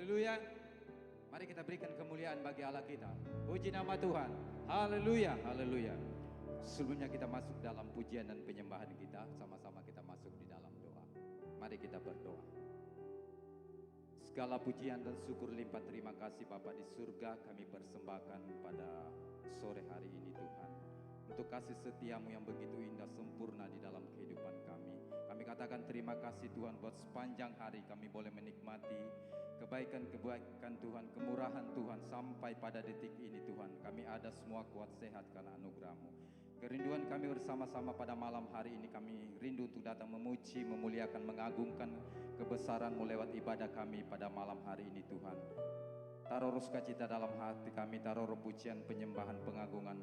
Haleluya. Mari kita berikan kemuliaan bagi Allah kita. Puji nama Tuhan. Haleluya, haleluya. Sebelumnya kita masuk dalam pujian dan penyembahan kita, sama-sama kita masuk di dalam doa. Mari kita berdoa. Segala pujian dan syukur limpah terima kasih Bapa di surga kami persembahkan pada sore hari ini Tuhan. Untuk kasih setiamu yang begitu indah sempurna di dalam kehidupan kami. Kami katakan terima kasih Tuhan buat sepanjang hari kami boleh menikmati kebaikan-kebaikan Tuhan, kemurahan Tuhan sampai pada detik ini Tuhan. Kami ada semua kuat sehat karena anugerah-Mu. Kerinduan kami bersama-sama pada malam hari ini, kami rindu untuk datang memuji, memuliakan, mengagungkan kebesaran-Mu lewat ibadah kami pada malam hari ini Tuhan. Taruh roh sukacita dalam hati kami, taruh roh pujian, penyembahan, pengagungan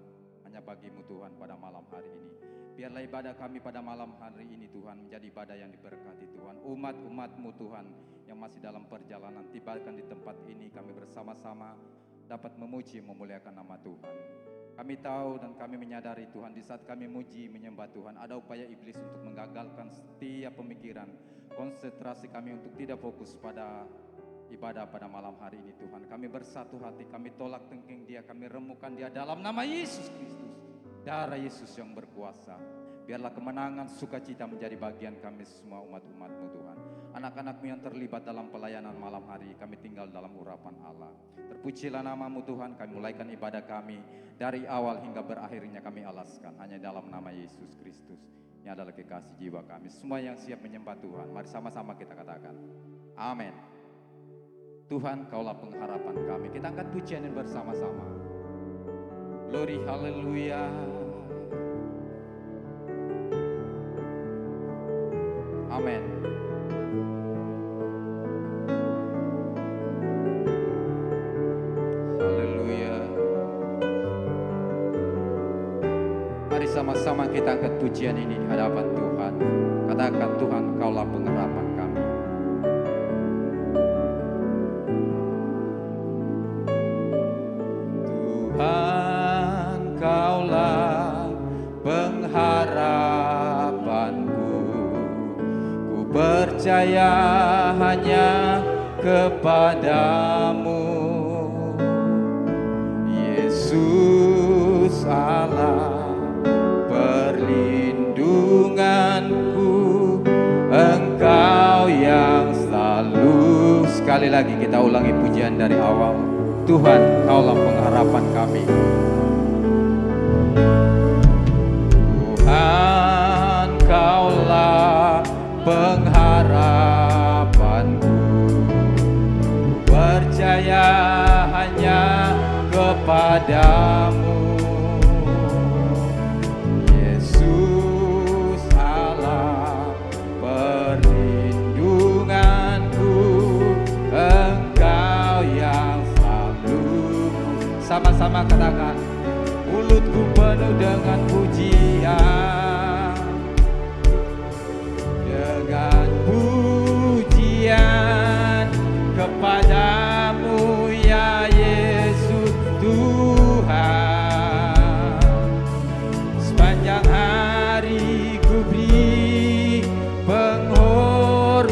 hanya bagi-Mu Tuhan pada malam hari ini. Biarlah ibadah kami pada malam hari ini Tuhan menjadi ibadah yang diberkati Tuhan. Umat-umat-Mu Tuhan yang masih dalam perjalanan, tibakan di tempat ini kami bersama-sama dapat memuji, memuliakan nama Tuhan. Kami tahu dan kami menyadari Tuhan, di saat kami muji menyembah Tuhan, ada upaya iblis untuk menggagalkan setiap pemikiran, konsentrasi kami untuk tidak fokus pada ibadah pada malam hari ini Tuhan. Kami bersatu hati, kami tolak tengking dia, kami remukan dia dalam nama Yesus Kristus. Darah Yesus yang berkuasa. Biarlah kemenangan sukacita menjadi bagian kami semua umat-umat-Mu Tuhan. Anak-anak-Mu yang terlibat dalam pelayanan malam hari, kami tinggal dalam urapan Allah. Terpujilah nama-Mu Tuhan, kami mulaikan ibadah kami dari awal hingga berakhirnya kami alaskan hanya dalam nama Yesus Kristus. Ini adalah kekasih jiwa kami. Semua yang siap menyembah Tuhan, mari sama-sama kita katakan amin. Tuhan, Kaulah pengharapan kami. Kita angkat pujian yang bersama-sama. Glory, haleluya. Amin. Haleluya. Mari sama-sama kita angkat pujian ini di hadapan Tuhan. Katakan, Tuhan, Kaulah pengharapan kami. Tuhan, Kaulah pengharapanku. Ku percaya hanya kepadamu, Yesus Allah perlindunganku. Engkau yang selalu. Sekali lagi kita ulangi pujian dari awal. Tuhan, Kaulah pengharapan kami. Tuhan, Kaulah pengharapanku. Percaya hanya kepadamu, Yesus Allah perlindunganku. Engkau yang sama-sama katakan, mulutku penuh dengan pujian, dengan pujian kepadamu ya Yesus Tuhan. Sepanjang hari ku beri penghormatan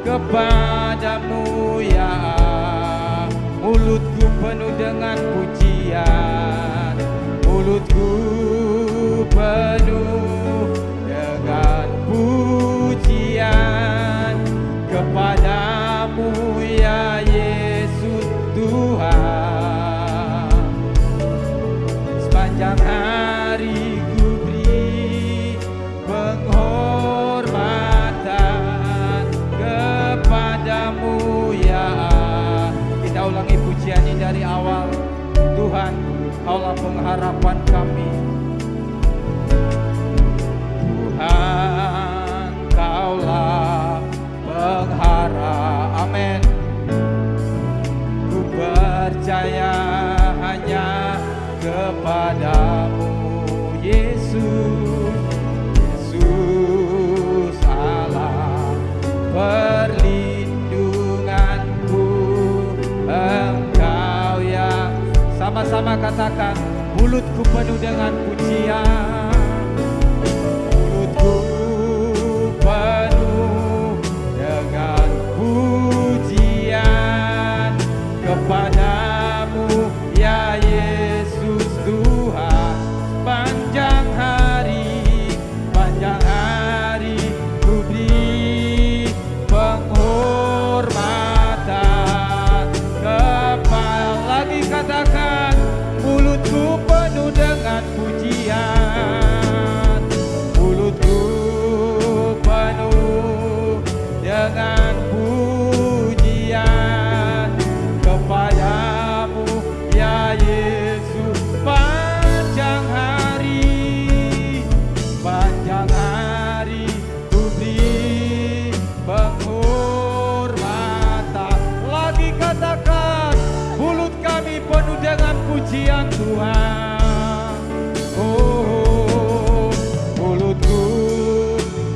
kepadamu ya. Mulutku penuh dengan pujian, mulutku penuh dengan pujian kepadamu ya Yesus Tuhan. Sepanjang hari ku beri penghormatan kepadamu ya. Kita ulangi pujian ini dari awal. Tuhan, Kaulah pengharapan kami. Tuhan, Kaulah pengharapan. Amin. Ku percaya hanya kepadamu, Yesus. Yesus Allah perlindunganku. Engkau yang sama-sama katakan, mulutku penuh dengan pujian, mulutku penuh dengan pujian Tuhan. Oh, mulutku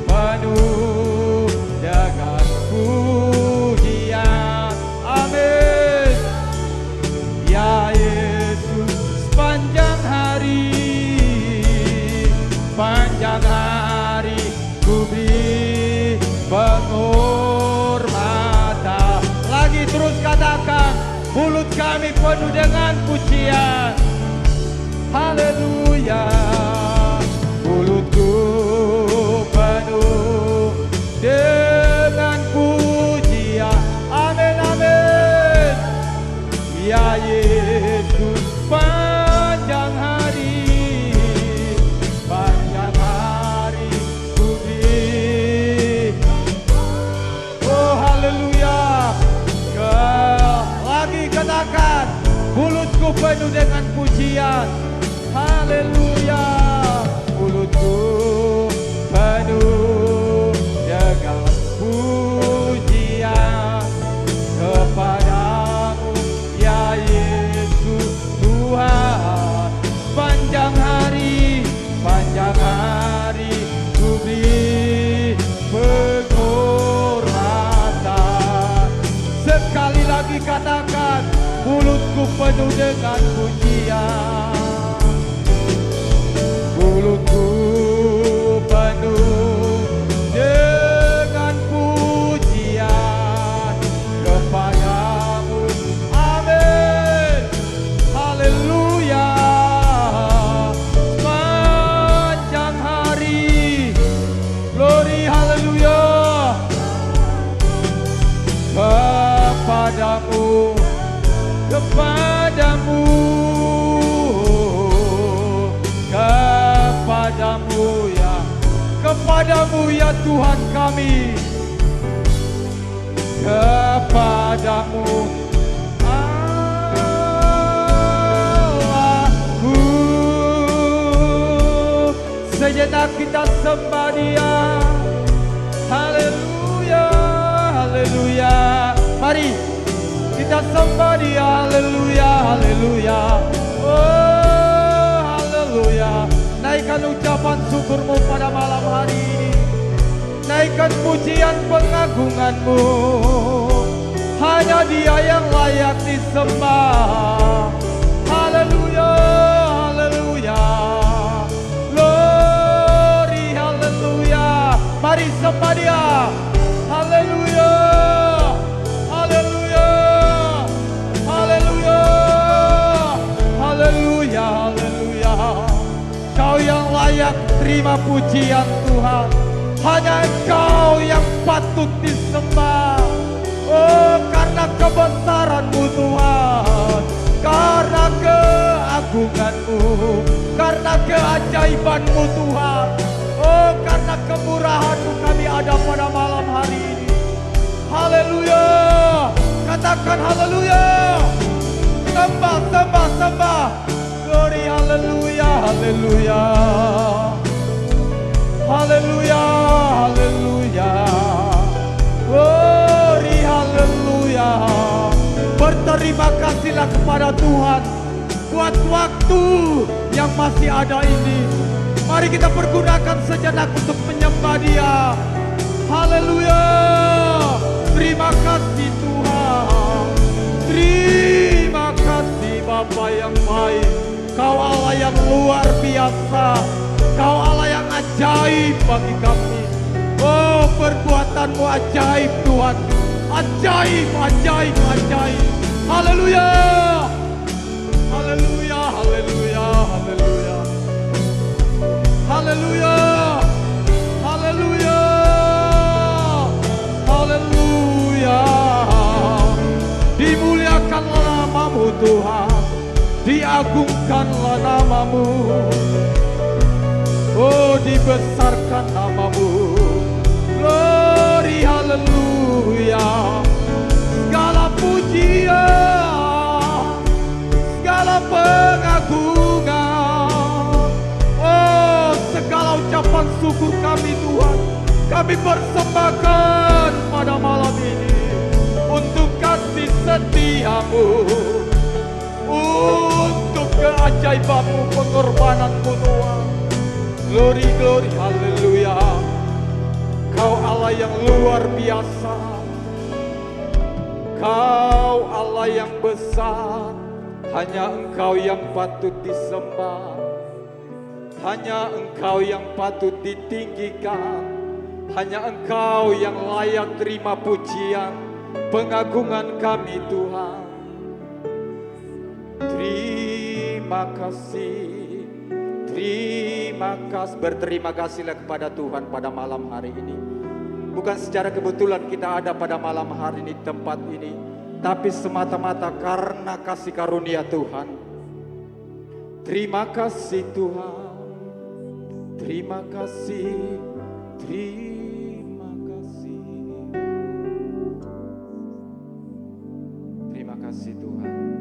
penuh dengan pujian. Amin. Ya Yesus, sepanjang hari ku beri penghormatan. Lagi terus katakan, mulut kami penuh dengan pujian. Haleluya. Mulutku penuh dengan pujian. Amin, amin. Ya Yesus, panjang hari ku beri. Oh haleluya. Lagi katakan, mulutku penuh dengan pujian. Haleluya. Mulutku penuh dengan pujian kepadamu ya Yesus Tuhan. Panjang hari ku beri penghormatan. Sekali lagi katakan, mulutku penuh dengan pujian. Mulutku penuh dengan pujian kepadamu. Amin. Haleluya. Sepanjang hari, glory, haleluya. Kepadamu ya Tuhan kami, kepadamu Allahku. Sejenak kita sembah Dia. Haleluya, haleluya. Mari kita sembah Dia. Haleluya, haleluya. Oh haleluya. Naikkan ucapan syukurmu pada malam hari ini. Naikkan pujian pengagunganmu. Hanya Dia yang layak disembah. Haleluya, haleluya. Glory, haleluya. Mari sembah Dia. Haleluya, haleluya, haleluya, haleluya, haleluya. Kau yang layak terima pujian Tuhan. Hanya Engkau yang patut disembah. Oh karena kebesaran-Mu Tuhan, karena keagungan-Mu, karena keajaiban-Mu Tuhan. Oh karena kemurahan-Mu kami ada pada malam hari ini. Haleluya. Katakan haleluya. Sembah, sembah, sembah. Glory, haleluya, haleluya. Haleluya, haleluya. Glory, haleluya. Berterima kasihlah kepada Tuhan buat waktu yang masih ada ini. Mari kita pergunakan sejenak untuk menyembah Dia. Haleluya. Terima kasih Tuhan. Terima kasih Bapa yang baik. Kau Allah yang luar biasa. Kau Allah yang ajaib bagi kami. Oh perbuatan-Mu ajaib Tuhan. Ajaib, ajaib, ajaib. Haleluya. Haleluya, haleluya, haleluya. Haleluya. Haleluya. Haleluya. Dimuliakanlah nama-Mu Tuhan. Diagungkanlah nama-Mu. Oh dibesarkan nama-Mu. Glory, haleluya. Segala pujian, segala pengagungan, oh segala ucapan syukur kami Tuhan, kami persembahkan pada malam ini untuk kasih setia-Mu, untuk keajaiban keajaiban-Mu, pengorbanan-Mu Tuhan. Glory, glory, haleluya. Kau Allah yang luar biasa. Kau Allah yang besar. Hanya Engkau yang patut disembah. Hanya Engkau yang patut ditinggikan. Hanya Engkau yang layak terima pujian, pengagungan kami Tuhan. Terima kasih, berterima kasihlah kepada Tuhan pada malam hari ini. Bukan secara kebetulan kita ada pada malam hari ini, tempat ini, tapi semata-mata karena kasih karunia Tuhan. Terima kasih Tuhan, terima kasih, terima kasih. Terima kasih Tuhan.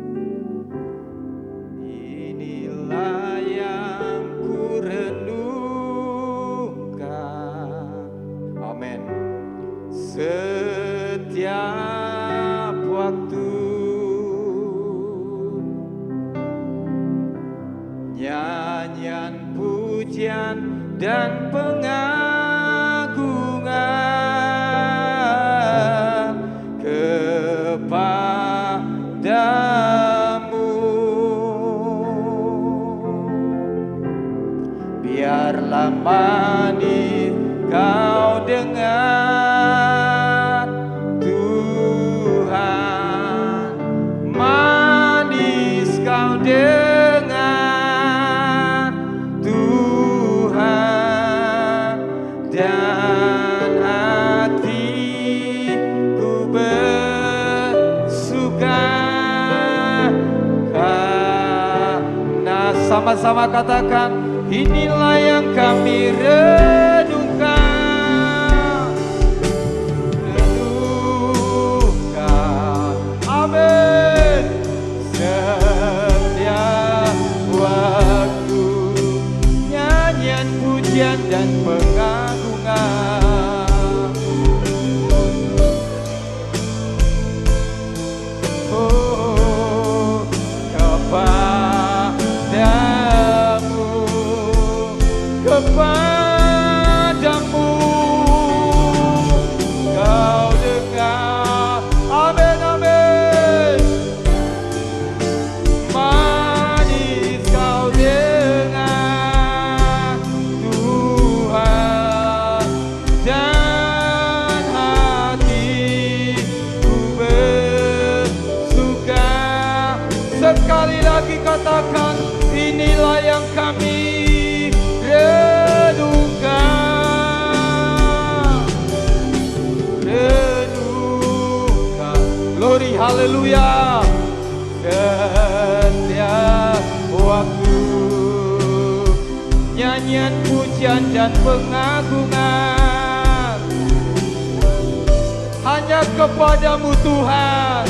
Inilah yang ku renungkan. Amin. Setiap waktu nyanyian pujian dan pengagungan kepadamu. Biarlah manis kau dengar Tuhan, manis kau dengar Tuhan, dan hatiku bersuka karena, sama-sama katakan, inilah yang kami renungkan, renungkan, amin. Setiap waktu nyanyian pujian dan pengagungan, oh, kepadamu kau dengar, amin, amin. Manis kau dengar Tuhan, dan hatiku bersuka. Sekali lagi katakan, inilah yang kami renungkan. Glory, haleluya. Setiap waktu nyanyian pujian dan pengagungan hanya kepadamu Tuhan,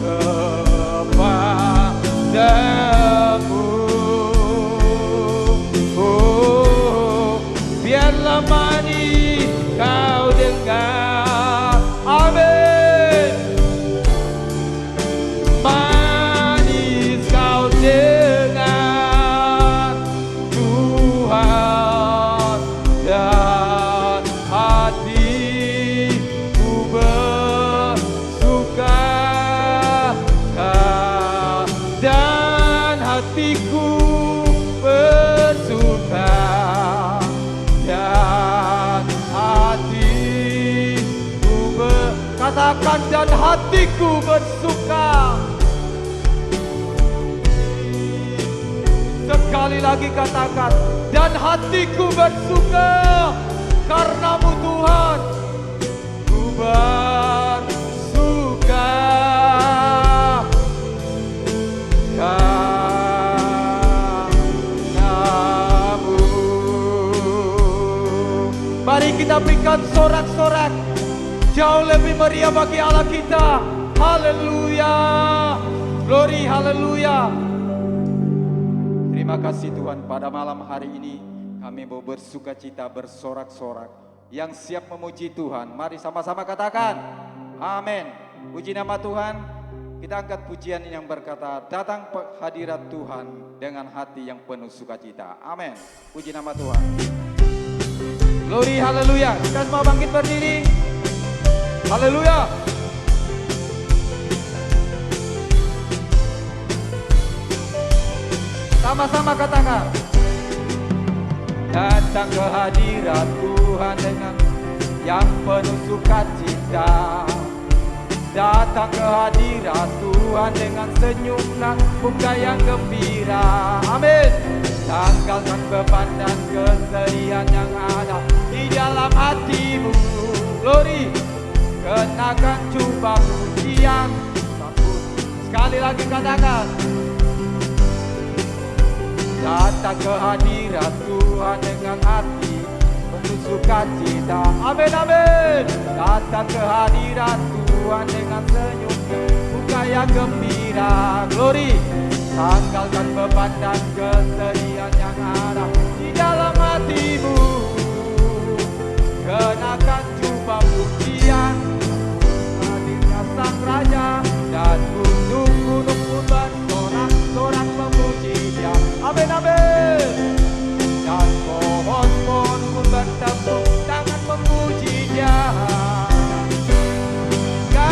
kepadamu. Biarlah manis kau dengar, amin. Manis kau dengar Tuhan, dan hatiku bersuka, dan hatiku bersuka, katakan, dan hatiku bersuka. Sekali lagi katakan, dan hatiku bersuka karenamu Tuhan, ku bersuka karenamu. Mari kita berikan sorak-sorak jauh lebih meriah bagi Allah kita. Haleluya. Glory, haleluya. Terima kasih Tuhan, pada malam hari ini kami mau bersuka cita, bersorak-sorak. Yang siap memuji Tuhan, mari sama-sama katakan amin. Puji nama Tuhan. Kita angkat pujian ini yang berkata, datang hadirat Tuhan dengan hati yang penuh sukacita. Amin. Puji nama Tuhan. Glory, haleluya. Kita semua bangkit berdiri. Haleluya. Sama-sama katakan. Datang ke hadirat Tuhan dengan yang penuh sukacita. Datang ke hadirat Tuhan dengan senyum dan muka yang gembira. Amin. Tanggalkan beban dan kesedihan yang ada di dalam hatimu. Glory. Kenakan jubah pujian. Sekali lagi katakan. Datang ke hadirat Tuhan dengan hati penuh sukacita. Amin, amin. Datang ke hadirat Tuhan dengan senyum muka yang gembira. Glory. Tanggalkan beban dan kesedihan yang ada di dalam hatimu. Kenakan jubah pujian hadirnya Sang Raja, dan gunung-gunung pun bersorak-sorak memuji Dia. Amin, amin. Dan pohon-pohon pun bertepuk tangan memuji Dia.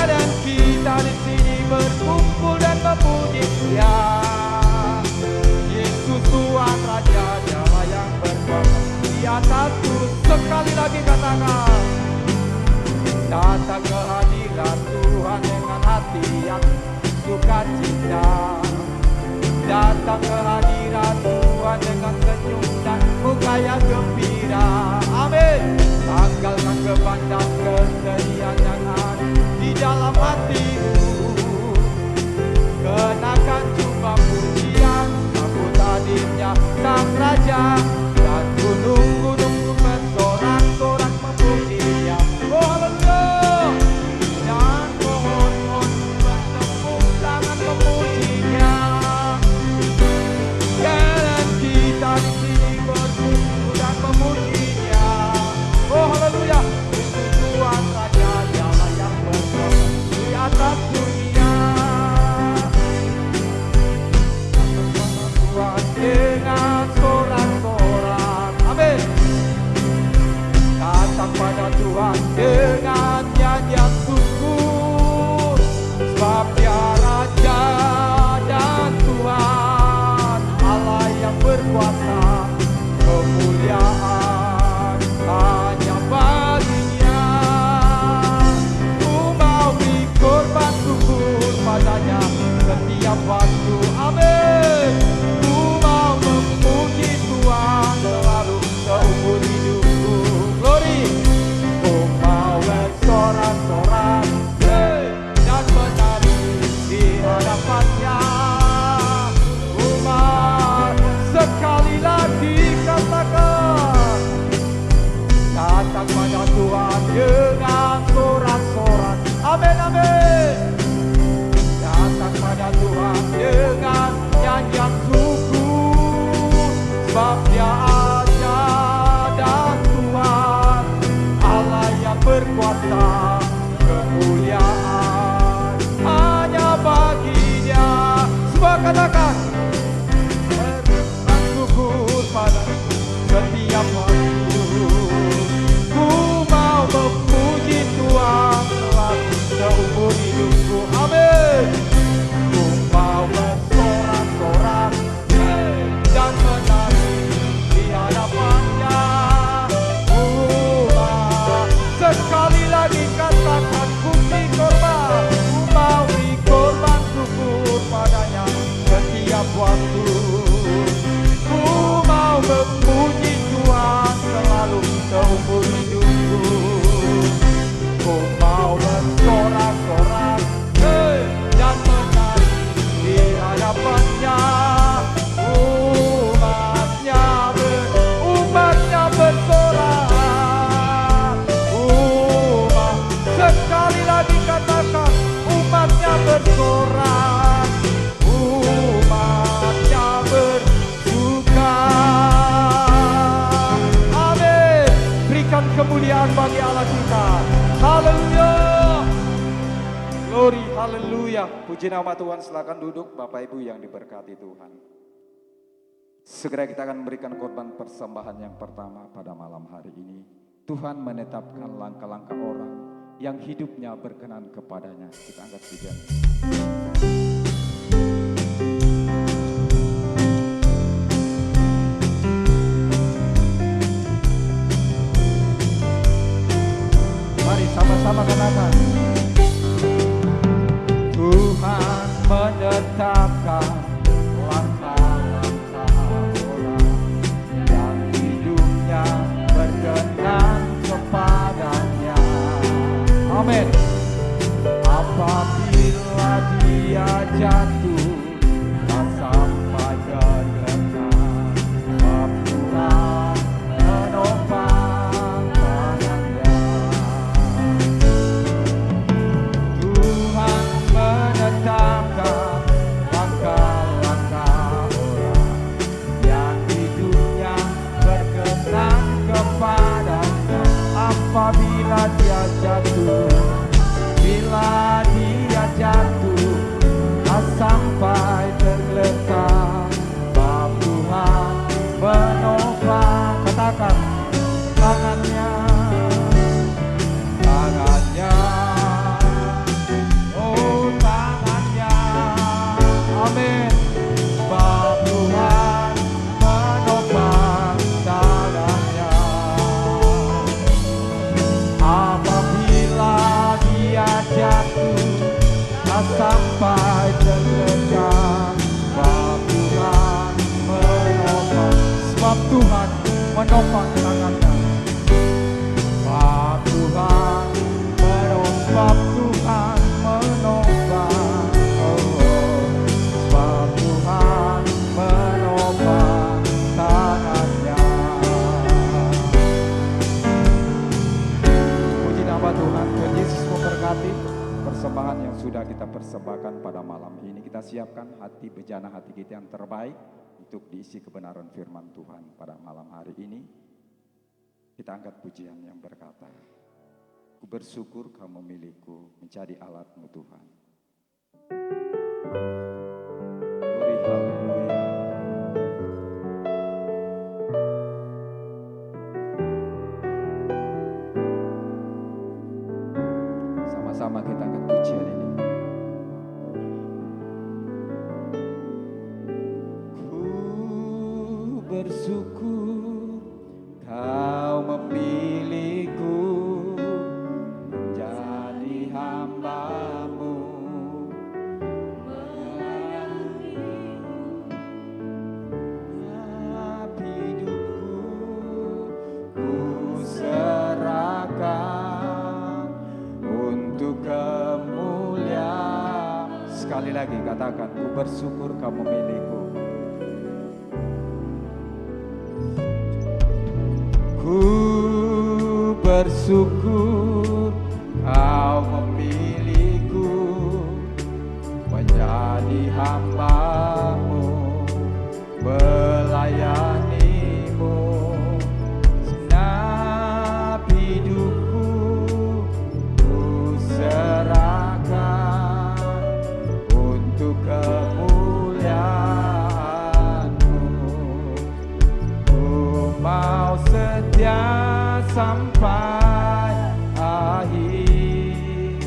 Dan kita di sini berkumpul dan memuji Dia. Yesus Tuhan Raja, Dialah yang berkuasa di atas turun. Sekali lagi katakan. Datang ke hadirat Tuhan dengan hati yang sukacita. Datang ke hadirat Tuhan dengan senyum dan muka yang gembira. Amin. Tanggalkan beban dan kesedihan yang ada di dalam hatimu. Kenakan jubah pujian, sambut hadirnya Sang Raja, dan gunung-gunung bersorak-sorak memuji Dia. Oh haleluya. Dan pohon-pohon bertepuk tangan memuji Dia. Dan kita di sini berkumpul dan memuji Dia. Oh haleluya. Yesus Tuhan Raja, Dialah yang berkuasa di atas dunia. Tuhan dengan sorak-sorak. Amin. Datang pada Tuhan dengan nyanyian syukur, sebab Dia Raja dan Tuhan, Allah yang berkuasa. Kemuliaan hanya baginya. Ku mau beri korban syukur padanya setiap waktu. Amin. Ku mau memuji Tuhan selalu seumur hidupku. Glory. Ku mau bersorak-sorak dan menari di hadapannya. Umat sekali lagi katakan. Datang pada Tuhan dengan sorak-sorak. Amin, amin. Datang pada Tuhan dengan nyanyian syukur, sebab Dia aja dan Tuhan, Allah yang berkuasa. Kemuliaan hanya bagi Dia. Semua katakan. Bersyukur pada setiap waktu. Ku mau memuji Tuhan selalu seumur hidupku. Amin. Ku mau bersorak-sorak dan menari di hadapannya. Sekali lagi katakan, ku beri korban. Ku mau beri korban syukur padanya setiap waktu. Ku mau memuji Tuhan selalu seumur hidupku. Ku mau bersorak-sorak dan menari di hadapannya. Umatnya bersorak. Sekali lagi katakan, umatnya bersorak. Umatnya bersuka. Amin. Berikan kemuliaan bagi Allah kita. Haleluya. Glory, haleluya. Puji nama Tuhan, silakan duduk Bapak Ibu yang diberkati Tuhan. Segera kita akan memberikan korban persembahan yang pertama pada malam hari ini. Tuhan menetapkan langkah-langkah orang yang hidupnya berkenan kepadanya. Kita angkat pujian. Mari sama-sama katakan. Tuhan menetapkan langkah-langkah orang yang hidupnya berkenan kepadanya. Amin. Apabila dia jatuh, tak sampai tergenang, Tuhan menopang tangannya. Tuhan menetapkan langkah-langkah orang yang hidupnya berkenan kepadanya. Apabila dia jatuh, bila dia jatuh, tak sampai tergeletak, sebab Tuhan menopang. Katakan, tangannya, tangannya, oh tangannya, amin. Sebab Tuhan menopang tangannya. Apabila dia jatuh, tak sampai tergeletak, sebab Tuhan menopang. Sebab Tuhan menopang tangannya. Sebab Tuhan menopang, sebab Tuhan menopang. Sebab Tuhan menopang tangannya. Puji nama Tuhan. Tuhan Yesus memberkati persembahan yang sudah kita persembahkan pada malam ini. Kita siapkan hati bejana hati kita yang terbaik untuk diisi kebenaran firman Tuhan pada malam hari ini. Kita angkat pujian yang berkata, ku bersyukur kamu milikku, menjadi alatmu Tuhan. Glory, haleluya. Sama-sama kita angkat pujian ini. Ku bersyukur kau memilihku menjadi hamba-Mu, melayanimu. Hidupku ku serahkan untuk kemuliaan. Sekali lagi katakan, ku bersyukur kamu milikku. Ku bersyukur kau memilihku menjadi hamba-Mu, melayanimu. Segenap hidupku ku serahkan untuk kemuliaan-Mu. Ku mau setia sampai akhir,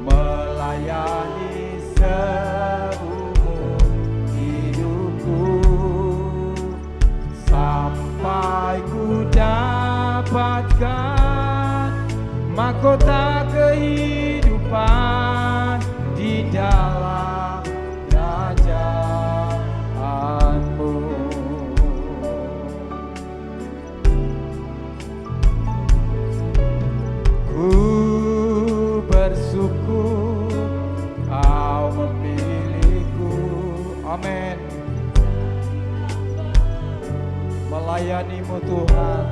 melayani seumur hidupku, sampai ku dapatkan mahkota kehidupan di dalam kerajaan-Mu. Ku bersyukur kau memilihku, amin. Melayanimu Tuhan,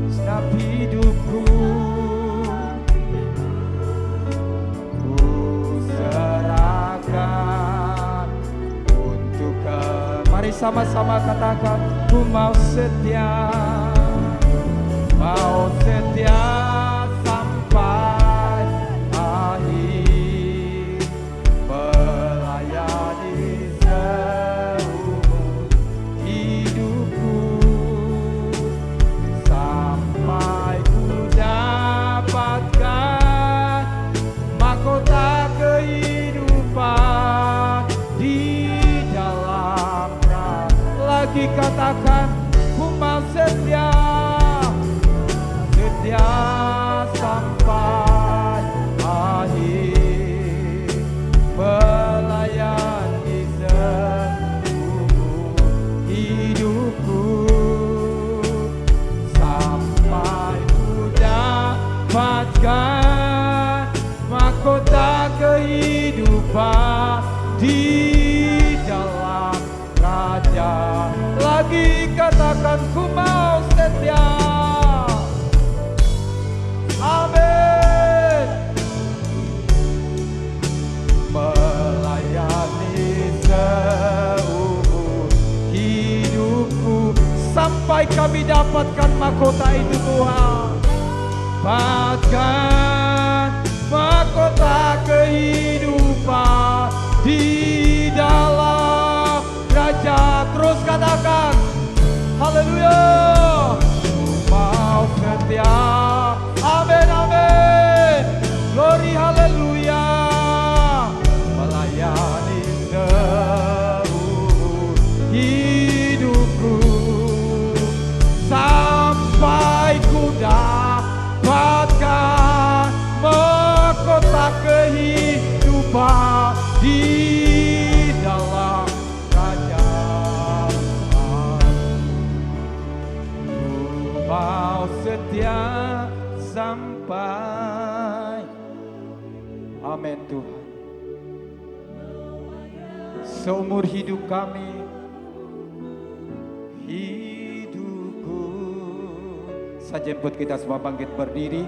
segenap hidupku ku serahkan untuk mari sama-sama katakan, ku mau setia, mau setia sampai akhir. katakan ku mau setia, setia sampai akhir, melayani seluruh hidupku, sampai ku dapatkan mahkota kehidupan di dalam raja. Lagi katakan ku mau setia. Amin. Melayani seumur hidupku sampai kami dapatkan mahkota itu Tuhan. Dapatkan mahkota kehidupan di dalam raja. Terus katakan haleluya. Ku mau setia. Amin, amin. Glory, haleluya. Melayani seumur hidupku sampai ku dapatkan mahkota kehidupan di dalam kerajaan. Ku mau setia sampai. Amin Tuhan. Seumur hidup kami, hidupku. Saya jemput kita semua bangkit berdiri.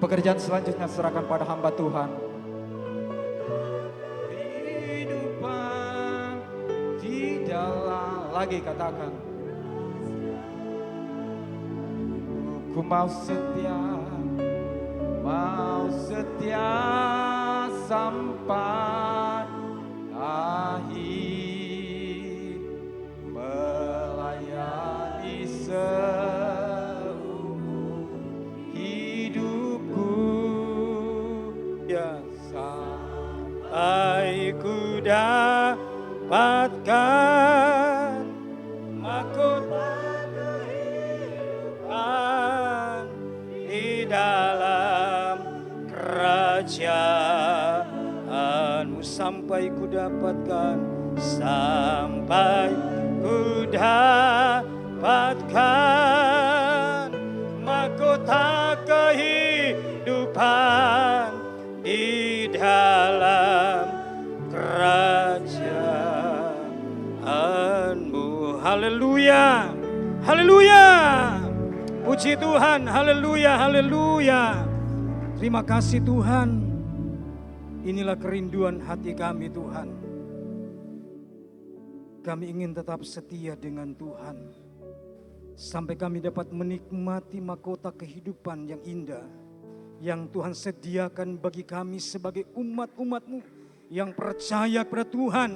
Pekerjaan selanjutnya serahkan pada hamba Tuhan. Kehidupan di dalam, lagi katakan, ku mau setia sampai akhir, melayani seumur hidupku, ya sampai ku dapatkan mahkota kehidupan di dalam kerajaanmu, sampai ku dapatkan, sampai ku dapatkan mahkota kehidupan di dalam kerajaanmu. Haleluya, haleluya. Puji Tuhan, haleluya, haleluya. Terima kasih Tuhan. Inilah kerinduan hati kami Tuhan. Kami ingin tetap setia dengan Tuhan. Sampai kami dapat menikmati mahkota kehidupan yang indah. Yang Tuhan sediakan bagi kami sebagai umat-umat-Mu. Yang percaya kepada Tuhan.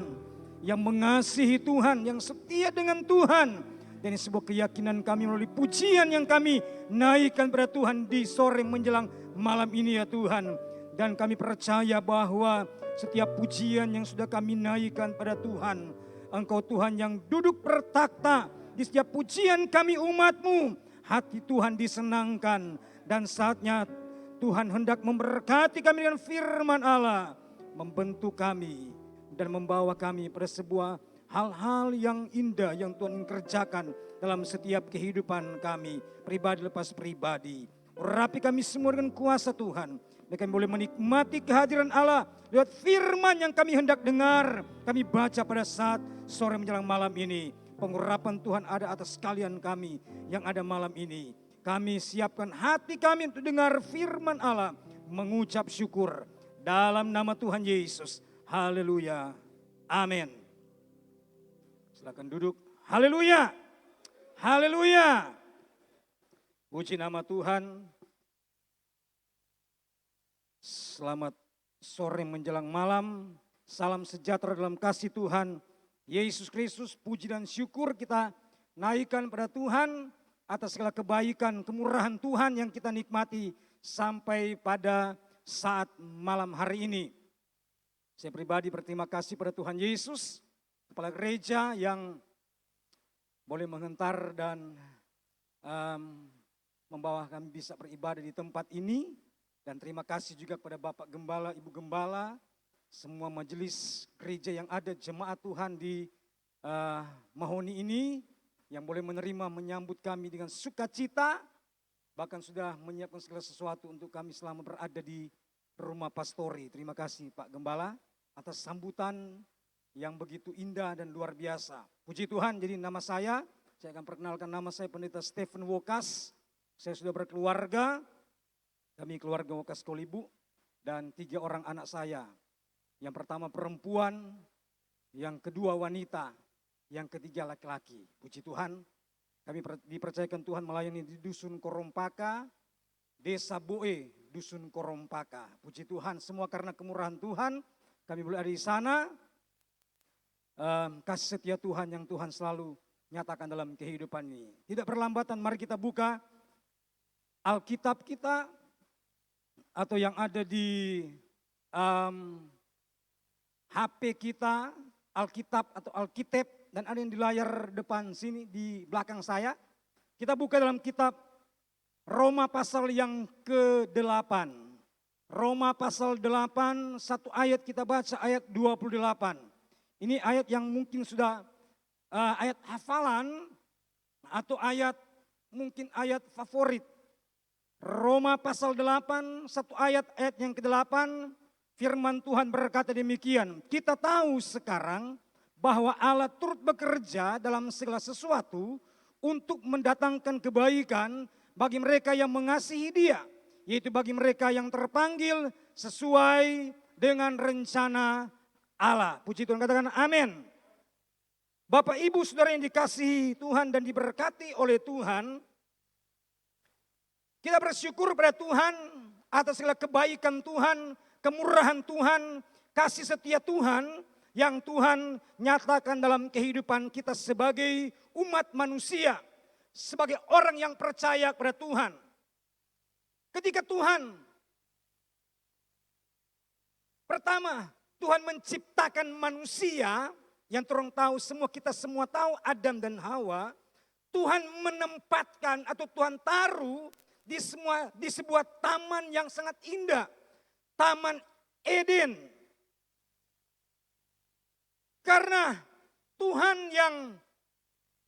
Yang mengasihi Tuhan, yang setia dengan Tuhan. Dan ini sebuah keyakinan kami melalui pujian yang kami naikkan pada Tuhan di sore menjelang malam ini ya Tuhan. Dan kami percaya bahwa setiap pujian yang sudah kami naikkan pada Tuhan, Engkau Tuhan yang duduk bertakhta di setiap pujian kami umat-Mu, hati Tuhan disenangkan. Dan saatnya Tuhan hendak memberkati kami dengan firman Allah, membentuk kami dan membawa kami pada sebuah hal-hal yang indah yang Tuhan kerjakan dalam setiap kehidupan kami, pribadi lepas pribadi. Urapi kami semua dengan kuasa Tuhan. Dan kami boleh menikmati kehadiran Allah lewat firman yang kami hendak dengar. Kami baca pada saat sore menjelang malam ini. Pengurapan Tuhan ada atas kalian kami yang ada malam ini. Kami siapkan hati kami untuk dengar firman Allah. Mengucap syukur dalam nama Tuhan Yesus. Haleluya. Amin. Silakan duduk. Haleluya. Haleluya. Puji nama Tuhan. Selamat sore menjelang malam. Salam sejahtera dalam kasih Tuhan Yesus Kristus. Puji dan syukur kita naikkan pada Tuhan atas segala kebaikan, kemurahan Tuhan yang kita nikmati sampai pada saat malam hari ini. Saya pribadi berterima kasih pada Tuhan Yesus kepala gereja yang boleh menghentar dan membawa kami bisa beribadah di tempat ini. Dan terima kasih juga kepada Bapak Gembala, Ibu Gembala, semua majelis gereja yang ada, jemaat Tuhan di Mahoni ini, yang boleh menerima menyambut kami dengan sukacita, bahkan sudah menyiapkan segala sesuatu untuk kami selama berada di rumah pastori. Terima kasih Pak Gembala atas sambutan yang begitu indah dan luar biasa. Puji Tuhan, jadi nama saya akan perkenalkan, nama saya Pendeta Stephen Wokas. Saya sudah berkeluarga, kami keluarga Wokas Kolibu, dan 3 orang anak saya. Yang pertama perempuan, yang kedua wanita, yang ketiga laki-laki. Puji Tuhan, kami dipercayakan Tuhan melayani di Dusun Korompaka, Desa Boe, Dusun Korompaka. Puji Tuhan, semua karena kemurahan Tuhan, kami boleh ada di sana. Kasih setia Tuhan yang Tuhan selalu nyatakan dalam kehidupan ini. Tidak berlambatan, mari kita buka Alkitab kita, atau yang ada di HP kita, Alkitab atau Alkitab, dan ada yang di layar depan sini di belakang saya. Kita buka dalam kitab Roma pasal yang ke-8. Roma pasal 8, satu ayat kita baca, ayat 28. Ini ayat yang mungkin sudah ayat hafalan atau ayat mungkin ayat favorit. Roma pasal 8, satu ayat yang ke-8, firman Tuhan berkata demikian. Kita tahu sekarang bahwa Allah turut bekerja dalam segala sesuatu untuk mendatangkan kebaikan bagi mereka yang mengasihi Dia, yaitu bagi mereka yang terpanggil sesuai dengan rencana Allah. Puji Tuhan, katakan amin. Bapak Ibu Saudara yang dikasihi Tuhan dan diberkati oleh Tuhan, kita bersyukur pada Tuhan atas segala kebaikan Tuhan, kemurahan Tuhan, kasih setia Tuhan yang Tuhan nyatakan dalam kehidupan kita sebagai umat manusia, sebagai orang yang percaya kepada Tuhan. Ketika Tuhan, pertama Tuhan menciptakan manusia, yang orang tahu semua, kita semua tahu Adam dan Hawa, Tuhan menempatkan atau Tuhan taruh di sebuah taman yang sangat indah, Taman Eden. Karena Tuhan yang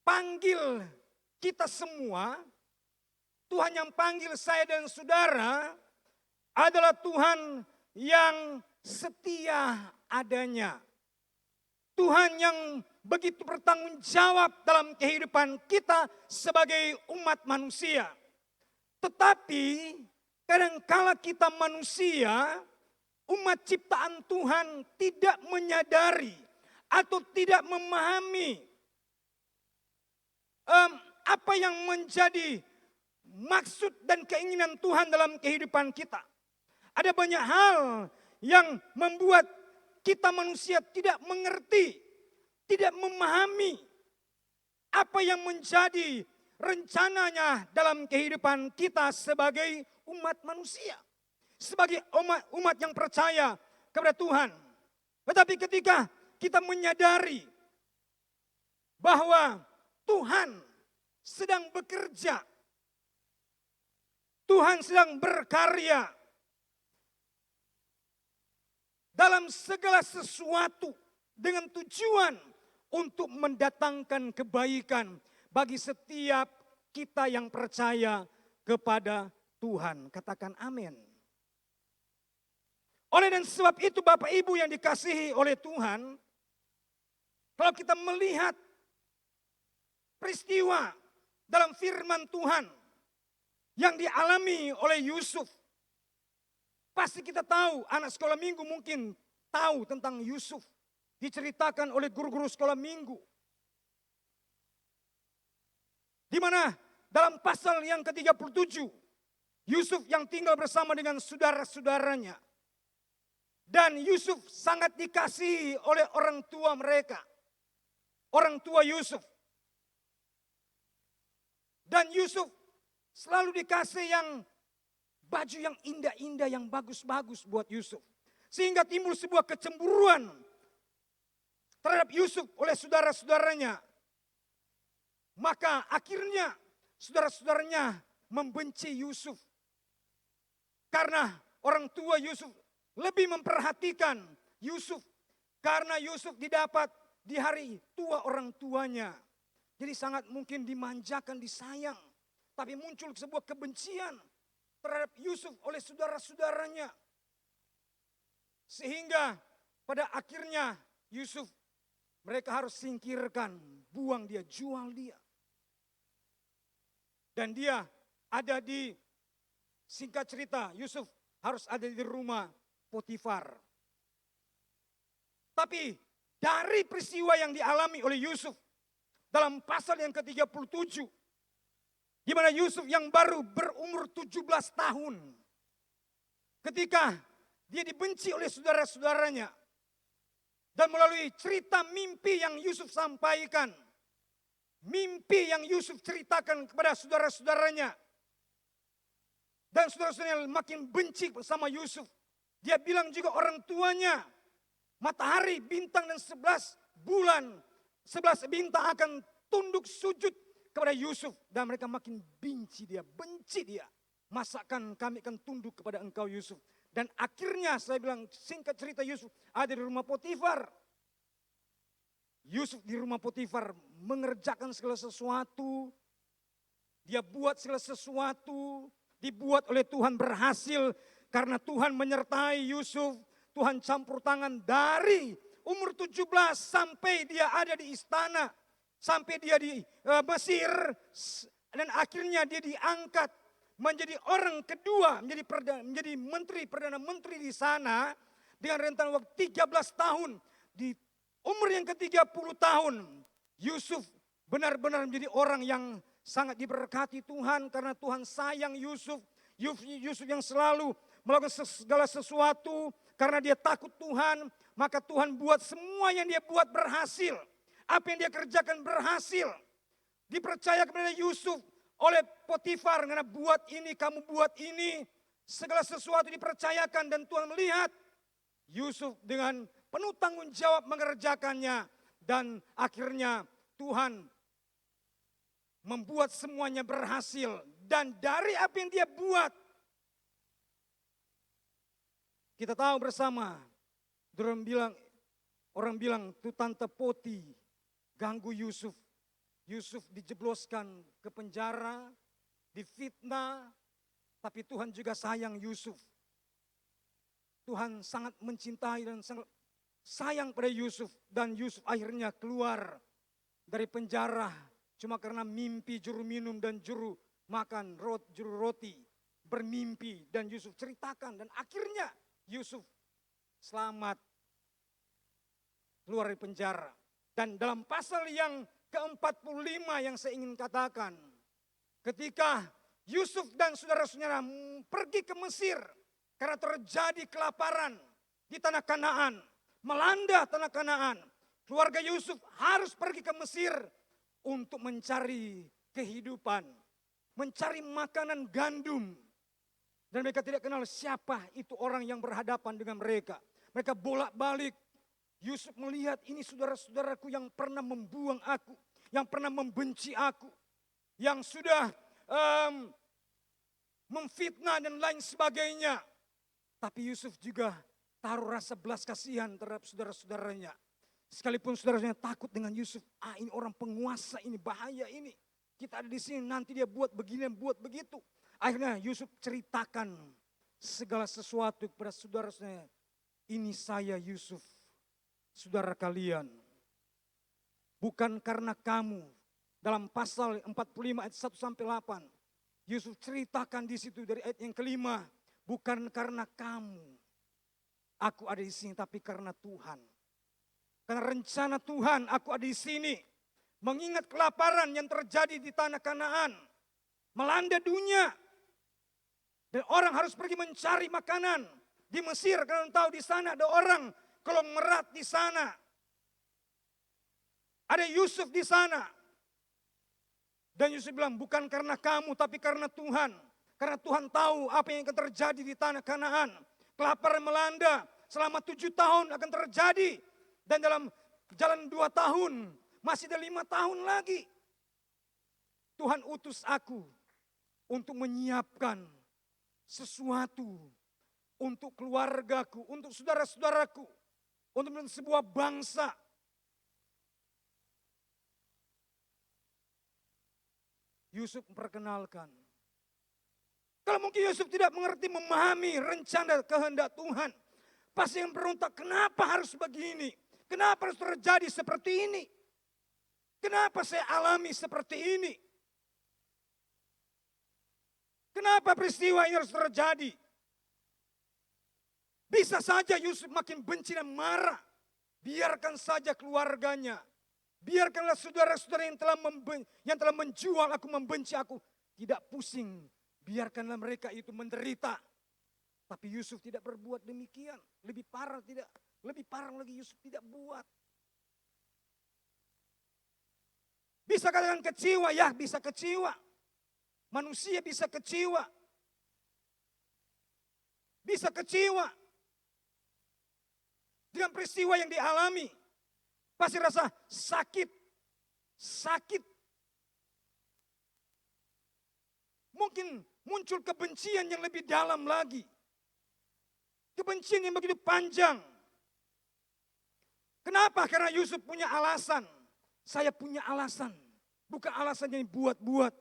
panggil kita semua, Tuhan yang panggil saya dan saudara adalah Tuhan yang setia adanya. Tuhan yang begitu bertanggung jawab dalam kehidupan kita sebagai umat manusia. Tetapi kadangkala kita manusia, umat ciptaan Tuhan tidak menyadari atau tidak memahami apa yang menjadi maksud dan keinginan Tuhan dalam kehidupan kita. Ada banyak hal yang membuat kita manusia tidak mengerti, tidak memahami apa yang menjadi rencananya dalam kehidupan kita sebagai umat manusia. Sebagai umat yang percaya kepada Tuhan. Tetapi ketika kita menyadari bahwa Tuhan sedang bekerja, Tuhan sedang berkarya dalam segala sesuatu dengan tujuan untuk mendatangkan kebaikan bagi setiap kita yang percaya kepada Tuhan. Katakan amin. Oleh dan sebab itu Bapak Ibu yang dikasihi oleh Tuhan, kalau kita melihat peristiwa dalam firman Tuhan yang dialami oleh Yusuf, pasti kita tahu, anak sekolah minggu mungkin tahu tentang Yusuf. Diceritakan oleh guru-guru sekolah minggu. Di mana dalam pasal yang ke-37, Yusuf yang tinggal bersama dengan saudara-saudaranya. Dan Yusuf sangat dikasihi oleh orang tua mereka. Orang tua Yusuf. Dan Yusuf selalu dikasih yang baju yang indah-indah, yang bagus-bagus buat Yusuf. Sehingga timbul sebuah kecemburuan terhadap Yusuf oleh saudara-saudaranya. Maka akhirnya saudara-saudaranya membenci Yusuf. Karena orang tua Yusuf lebih memperhatikan Yusuf. Karena Yusuf didapat di hari tua orang tuanya. Jadi sangat mungkin dimanjakan, disayang. Tapi muncul sebuah kebencian terhadap Yusuf oleh saudara-saudaranya. Sehingga pada akhirnya Yusuf mereka harus singkirkan, buang dia, jual dia. Dan dia ada di, singkat cerita, Yusuf harus ada di rumah Potifar. Tapi dari peristiwa yang dialami oleh Yusuf dalam pasal yang ke-37, di mana Yusuf yang baru berumur 17 tahun, ketika dia dibenci oleh saudara-saudaranya, dan melalui cerita mimpi yang Yusuf sampaikan, mimpi yang Yusuf ceritakan kepada saudara-saudaranya, dan saudara-saudaranya makin benci bersama Yusuf. Dia bilang juga orang tuanya, matahari, bintang, dan 11 bulan, 11 bintang akan tunduk sujud kepada Yusuf. Dan mereka makin benci dia. Masakan kami akan tunduk kepada engkau Yusuf. Dan akhirnya saya bilang, singkat cerita, Yusuf ada di rumah Potifar. Yusuf di rumah Potifar mengerjakan segala sesuatu. Dia buat segala sesuatu. Dibuat oleh Tuhan berhasil. Karena Tuhan menyertai Yusuf. Tuhan campur tangan dari umur 17 sampai dia ada di istana. Sampai dia di Mesir. Dan akhirnya dia diangkat menjadi orang kedua. Menjadi menteri, perdana menteri di sana. Dengan rentan waktu 13 tahun. Di umur yang ke-30 tahun, Yusuf benar-benar menjadi orang yang sangat diberkati Tuhan karena Tuhan sayang Yusuf. Yusuf yang selalu melakukan segala sesuatu karena dia takut Tuhan, maka Tuhan buat semua yang dia buat berhasil. Apa yang dia kerjakan berhasil. Dipercaya kepada Yusuf oleh Potifar, karena buat ini, kamu buat ini. Segala sesuatu dipercayakan dan Tuhan melihat Yusuf dengan penuh tanggung jawab mengerjakannya. Dan akhirnya Tuhan membuat semuanya berhasil. Dan dari apa yang dia buat, kita tahu bersama, orang bilang tuh Tante Poti ganggu Yusuf. Yusuf dijebloskan ke penjara, difitnah, tapi Tuhan juga sayang Yusuf. Tuhan sangat mencintai dan sangat sayang pada Yusuf. Dan Yusuf akhirnya keluar dari penjara cuma karena mimpi juru minum dan juru makan juru roti. Bermimpi dan Yusuf ceritakan. Dan akhirnya Yusuf selamat keluar dari penjara. Dan dalam pasal yang ke-45 yang saya ingin katakan. Ketika Yusuf dan saudara-saudara pergi ke Mesir. Karena terjadi kelaparan di tanah Kanaan. Melanda tanah Kanaan. Keluarga Yusuf harus pergi ke Mesir untuk mencari kehidupan. Mencari makanan gandum. Dan mereka tidak kenal siapa itu orang yang berhadapan dengan mereka. Mereka bolak-balik. Yusuf melihat ini saudara-saudaraku yang pernah membuang aku. Yang pernah membenci aku. Yang sudah memfitnah dan lain sebagainya. Tapi Yusuf juga taruh rasa belas kasihan terhadap saudara-saudaranya. Sekalipun saudaranya takut dengan Yusuf. Ini orang penguasa, ini bahaya ini. Kita ada di sini nanti dia buat begini, buat begitu. Akhirnya Yusuf ceritakan segala sesuatu kepada saudara-saudaranya. Ini saya Yusuf, saudara kalian. Bukan karena kamu. Dalam pasal 45 ayat 1 sampai 8. Yusuf ceritakan di situ dari ayat yang kelima. Bukan karena kamu. Aku ada di sini tapi karena Tuhan. Karena rencana Tuhan aku ada di sini. Mengingat kelaparan yang terjadi di tanah Kanaan. Melanda dunia. Dan orang harus pergi mencari makanan. Di Mesir, kalian tahu di sana ada orang konglomerat di sana. Ada Yusuf di sana. Dan Yusuf bilang bukan karena kamu tapi karena Tuhan. Karena Tuhan tahu apa yang akan terjadi di tanah Kanaan. Kelaparan melanda selama 7 tahun akan terjadi. Dan dalam jalan 2 tahun, masih ada 5 tahun lagi. Tuhan utus aku untuk menyiapkan sesuatu untuk keluargaku, untuk saudara-saudaraku, untuk sebuah bangsa. Yusuf memperkenalkan. Kalau mungkin Yusuf tidak mengerti, memahami rencana kehendak Tuhan, pasti yang berontak, kenapa harus begini? Kenapa harus terjadi seperti ini? Kenapa saya alami seperti ini? Kenapa peristiwa ini harus terjadi? Bisa saja Yusuf makin benci dan marah. Biarkan saja keluarganya. Biarkanlah saudara-saudara yang telah menjual aku, membenci aku. Tidak pusing. Biarkanlah mereka itu menderita. Tapi Yusuf tidak berbuat demikian. Lebih parah lagi Yusuf tidak buat. Bisa katakan kecewa, ya bisa kecewa. Manusia bisa kecewa. Bisa kecewa. Dengan peristiwa yang dialami. Pasti rasa sakit. Sakit. Mungkin muncul kebencian yang lebih dalam lagi. Kebencian yang begitu panjang. Kenapa? Karena Yusuf punya alasan. Saya punya alasan. Bukan alasan yang dibuat-buat.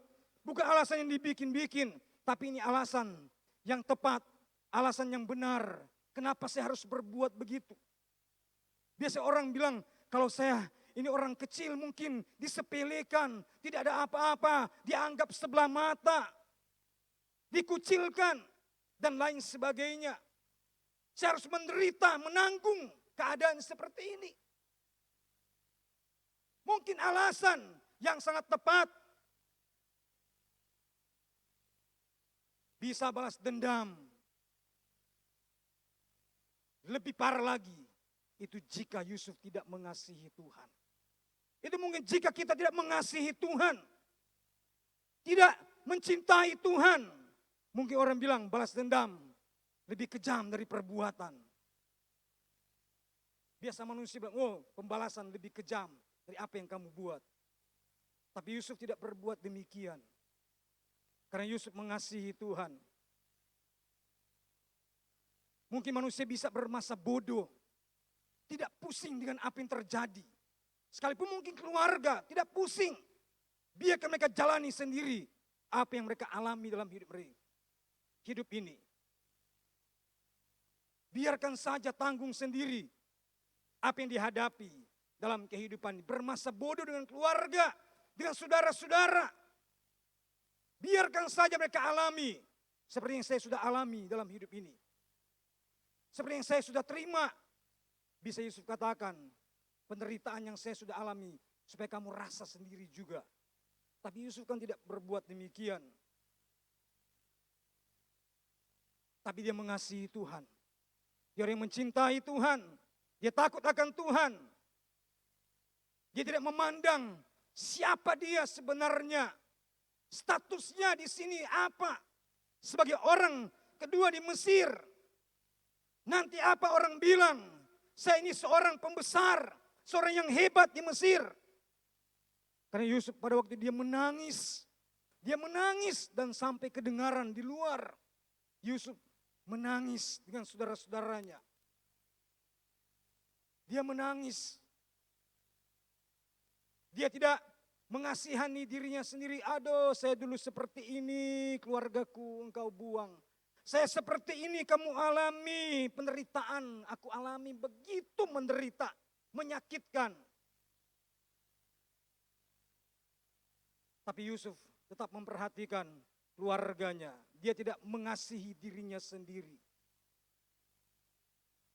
Bukan alasan yang dibikin-bikin. Tapi ini alasan yang tepat. Alasan yang benar. Kenapa saya harus berbuat begitu? Biasa orang bilang, kalau saya ini orang kecil mungkin disepelekan. Tidak ada apa-apa. Dianggap sebelah mata. Dikucilkan. Dan lain sebagainya. Saya harus menderita, menanggung keadaan seperti ini. Mungkin alasan yang sangat tepat. Bisa balas dendam. Lebih parah lagi, itu jika Yusuf tidak mengasihi Tuhan. Itu mungkin jika kita tidak mengasihi Tuhan. Tidak mencintai Tuhan. Mungkin orang bilang balas dendam lebih kejam dari perbuatan. Biasa manusia bilang, oh pembalasan lebih kejam dari apa yang kamu buat. Tapi Yusuf tidak berbuat demikian. Karena Yusuf mengasihi Tuhan. Mungkin manusia bisa bermasa bodoh. Tidak pusing dengan apa yang terjadi. Sekalipun mungkin keluarga tidak pusing. Biarkan mereka jalani sendiri apa yang mereka alami dalam hidup mereka. Hidup ini. Biarkan saja tanggung sendiri apa yang dihadapi dalam kehidupan. Bermasa bodoh dengan keluarga, dengan saudara-saudara. Biarkan saja mereka alami seperti yang saya sudah alami dalam hidup ini. Seperti yang saya sudah terima. Bisa Yusuf katakan, penderitaan yang saya sudah alami supaya kamu rasa sendiri juga. Tapi Yusuf kan tidak berbuat demikian. Tapi dia mengasihi Tuhan. Dia orang yang mencintai Tuhan. Dia takut akan Tuhan. Dia tidak memandang siapa dia sebenarnya. Statusnya di sini apa? Sebagai orang kedua di Mesir. Nanti apa orang bilang? Saya ini seorang pembesar. Seorang yang hebat di Mesir. Karena Yusuf pada waktu dia menangis. Dia menangis dan sampai kedengaran di luar. Yusuf menangis dengan saudara-saudaranya. Dia menangis. Dia tidak mengasihani dirinya sendiri. Aduh, saya dulu seperti ini, keluargaku engkau buang. Saya seperti ini kamu alami, penderitaan aku alami, begitu menderita, menyakitkan. Tapi Yusuf tetap memperhatikan keluarganya. Dia tidak mengasihi dirinya sendiri.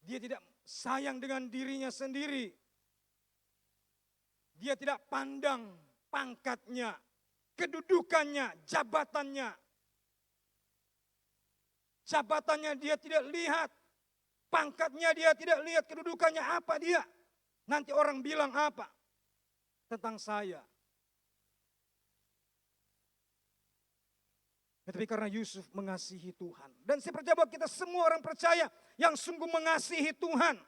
Dia tidak sayang dengan dirinya sendiri. Dia tidak pandang pangkatnya, kedudukannya, jabatannya. Jabatannya dia tidak lihat, pangkatnya dia tidak lihat, kedudukannya apa dia. Nanti orang bilang apa tentang saya. Tapi karena Yusuf mengasihi Tuhan. Dan saya percaya bahwa kita semua orang percaya yang sungguh mengasihi Tuhan.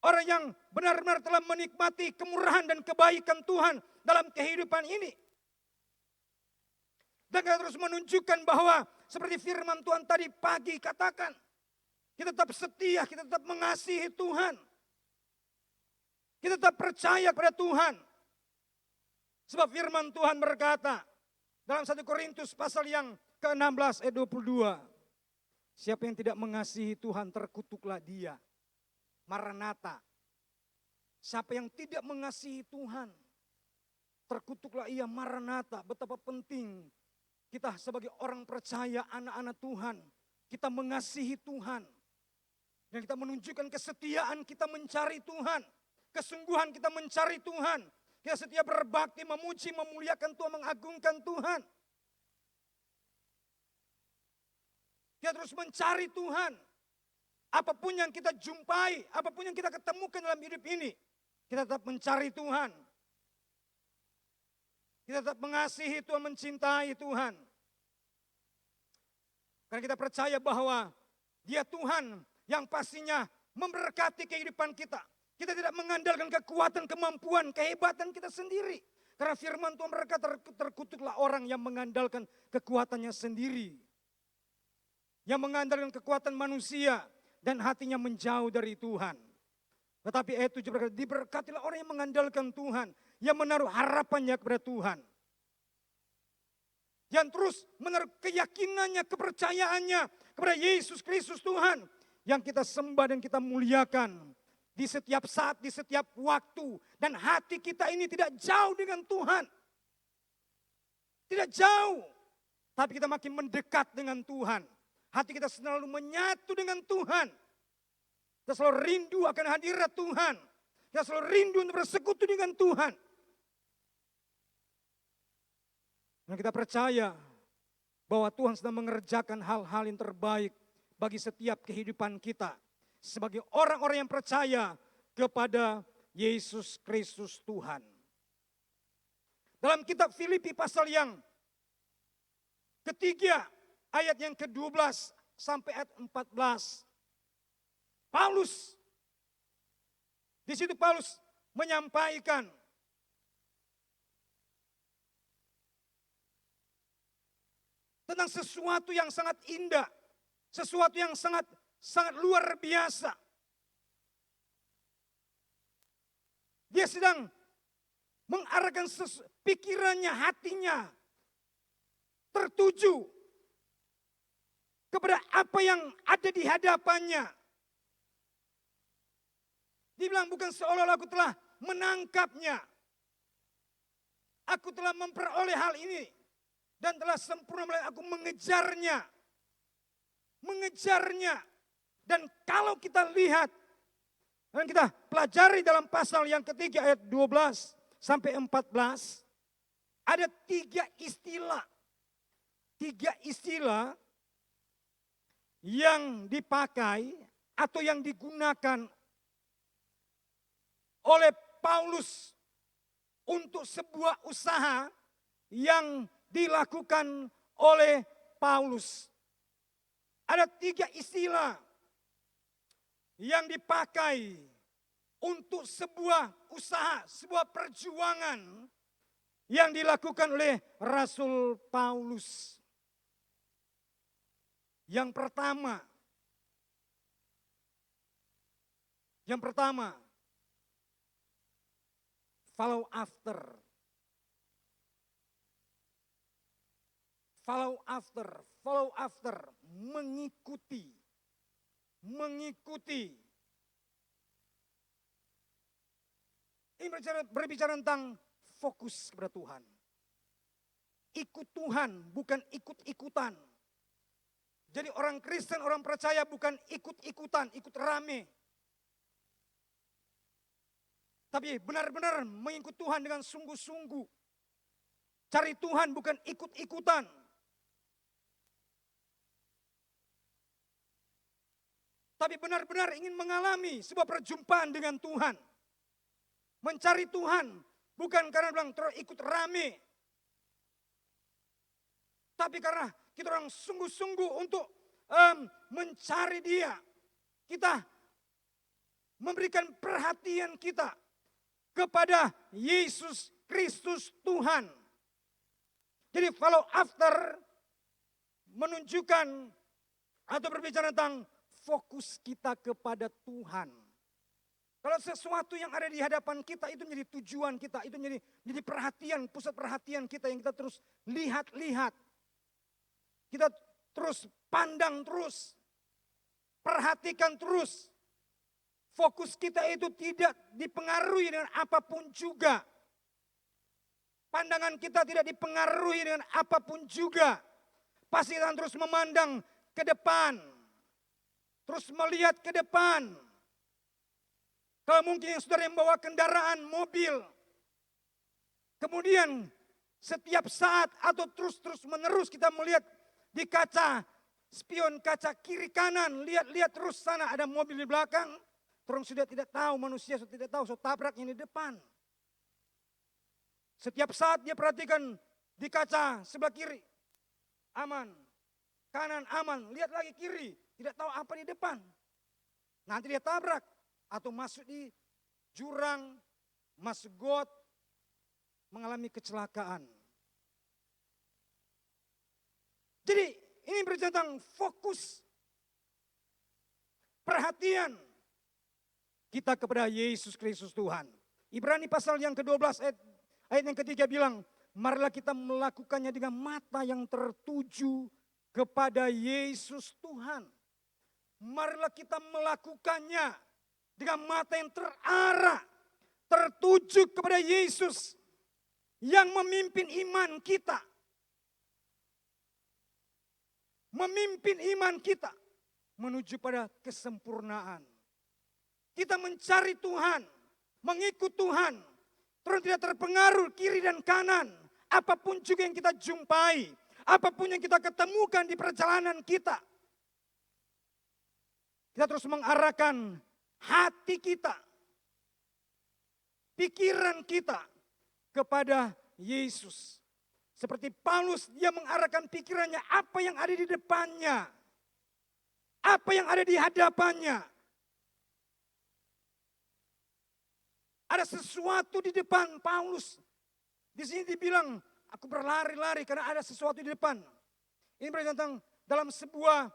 Orang yang benar-benar telah menikmati kemurahan dan kebaikan Tuhan dalam kehidupan ini. Dan kita terus menunjukkan bahwa seperti firman Tuhan tadi pagi katakan, kita tetap setia, kita tetap mengasihi Tuhan. Kita tetap percaya kepada Tuhan. Sebab firman Tuhan berkata dalam 1 Korintus pasal yang ke-16 ayat 22. Siapa yang tidak mengasihi Tuhan terkutuklah dia. Maranatha. Siapa yang tidak mengasihi Tuhan terkutuklah ia. Maranatha. Betapa penting kita sebagai orang percaya, anak-anak Tuhan, kita mengasihi Tuhan. Dan kita menunjukkan kesetiaan kita mencari Tuhan. Kesungguhan kita mencari Tuhan. Kita setia berbakti, memuji, memuliakan Tuhan, mengagungkan Tuhan. Kita terus mencari Tuhan. Apapun yang kita jumpai, apapun yang kita ketemukan dalam hidup ini, kita tetap mencari Tuhan. Kita tetap mengasihi Tuhan, mencintai Tuhan. Karena kita percaya bahwa Dia Tuhan yang pastinya memberkati kehidupan kita. Kita tidak mengandalkan kekuatan, kemampuan, kehebatan kita sendiri. Karena firman Tuhan berkata, terkutuklah orang yang mengandalkan kekuatannya sendiri. Yang mengandalkan kekuatan manusia dan hatinya menjauh dari Tuhan. Tetapi ayat 7 berkata, diberkatilah orang yang mengandalkan Tuhan. Yang menaruh harapannya kepada Tuhan. Yang terus menaruh keyakinannya, kepercayaannya kepada Yesus Kristus Tuhan. Yang kita sembah dan kita muliakan. Di setiap saat, di setiap waktu. Dan hati kita ini tidak jauh dengan Tuhan. Tidak jauh. Tapi kita makin mendekat dengan Tuhan. Hati kita selalu menyatu dengan Tuhan. Kita selalu rindu akan hadirat Tuhan. Kita selalu rindu untuk bersekutu dengan Tuhan. Dan kita percaya bahwa Tuhan sedang mengerjakan hal-hal yang terbaik bagi setiap kehidupan kita. Sebagai orang-orang yang percaya kepada Yesus Kristus Tuhan. Dalam kitab Filipi pasal yang ketiga, ayat yang ke-12 sampai ayat 14. Paulus, di situ Paulus menyampaikan tentang sesuatu yang sangat indah, sesuatu yang sangat luar biasa. Dia sedang mengarahkan pikirannya, hatinya tertuju kepada apa yang ada di hadapannya. Dia bilang bukan seolah-olah aku telah menangkapnya. Aku telah memperoleh hal ini. Dan telah sempurna mulai aku mengejarnya. Mengejarnya. Dan kalau kita lihat, dan kita pelajari dalam pasal yang ketiga ayat 12 sampai 14. Ada 3 istilah. 3 istilah yang dipakai atau yang digunakan oleh Paulus untuk sebuah usaha yang dilakukan oleh Paulus. Ada 3 istilah yang dipakai untuk sebuah usaha, sebuah perjuangan yang dilakukan oleh Rasul Paulus. Yang pertama, follow after. Follow after, mengikuti. Ini berbicara tentang fokus kepada Tuhan. Ikut Tuhan, bukan ikut-ikutan. Jadi orang Kristen, orang percaya bukan ikut-ikutan, ikut rame. Tapi benar-benar mengikut Tuhan dengan sungguh-sungguh. Cari Tuhan bukan ikut-ikutan. Tapi benar-benar ingin mengalami sebuah perjumpaan dengan Tuhan. Mencari Tuhan bukan karena bilang terus ikut rame. Tapi karena kita orang sungguh-sungguh untuk mencari Dia. Kita memberikan perhatian kita kepada Yesus Kristus Tuhan. Jadi follow after menunjukkan atau berbicara tentang fokus kita kepada Tuhan. Kalau sesuatu yang ada di hadapan kita itu menjadi tujuan kita, itu menjadi perhatian, pusat perhatian kita yang kita terus lihat-lihat. Kita terus pandang terus, perhatikan terus. Fokus kita itu tidak dipengaruhi dengan apapun juga. Pandangan kita tidak dipengaruhi dengan apapun juga. Pasti kita terus memandang ke depan. Terus melihat ke depan. Kalau mungkin yang saudara yang bawa kendaraan, mobil. Kemudian setiap saat atau terus menerus kita melihat di kaca, spion kaca kiri kanan. Lihat terus sana ada mobil di belakang. Terus sudah tidak tahu, manusia sudah tidak tahu, sudah tabrak yang di depan. Setiap saat dia perhatikan di kaca sebelah kiri. Aman. Kanan aman. Lihat lagi kiri. Tidak tahu apa di depan. Nanti dia tabrak. Atau masuk di jurang, masuk got, mengalami kecelakaan. Jadi ini berbicara tentang fokus perhatian kita kepada Yesus Kristus Tuhan. Ibrani pasal yang ke-12 ayat yang ketiga bilang, marilah kita melakukannya dengan mata yang tertuju kepada Yesus Tuhan. Marilah kita melakukannya dengan mata yang terarah, tertuju kepada Yesus yang memimpin iman kita. Memimpin iman kita menuju pada kesempurnaan. Kita mencari Tuhan, mengikut Tuhan, terus tidak terpengaruh kiri dan kanan. Apapun juga yang kita jumpai, apapun yang kita ketemukan di perjalanan kita. Kita terus mengarahkan hati kita, pikiran kita kepada Yesus. Seperti Paulus, dia mengarahkan pikirannya apa yang ada di depannya. Apa yang ada di hadapannya. Ada sesuatu di depan Paulus. Di sini dibilang, aku berlari-lari karena ada sesuatu di depan. Ini berarti tentang dalam sebuah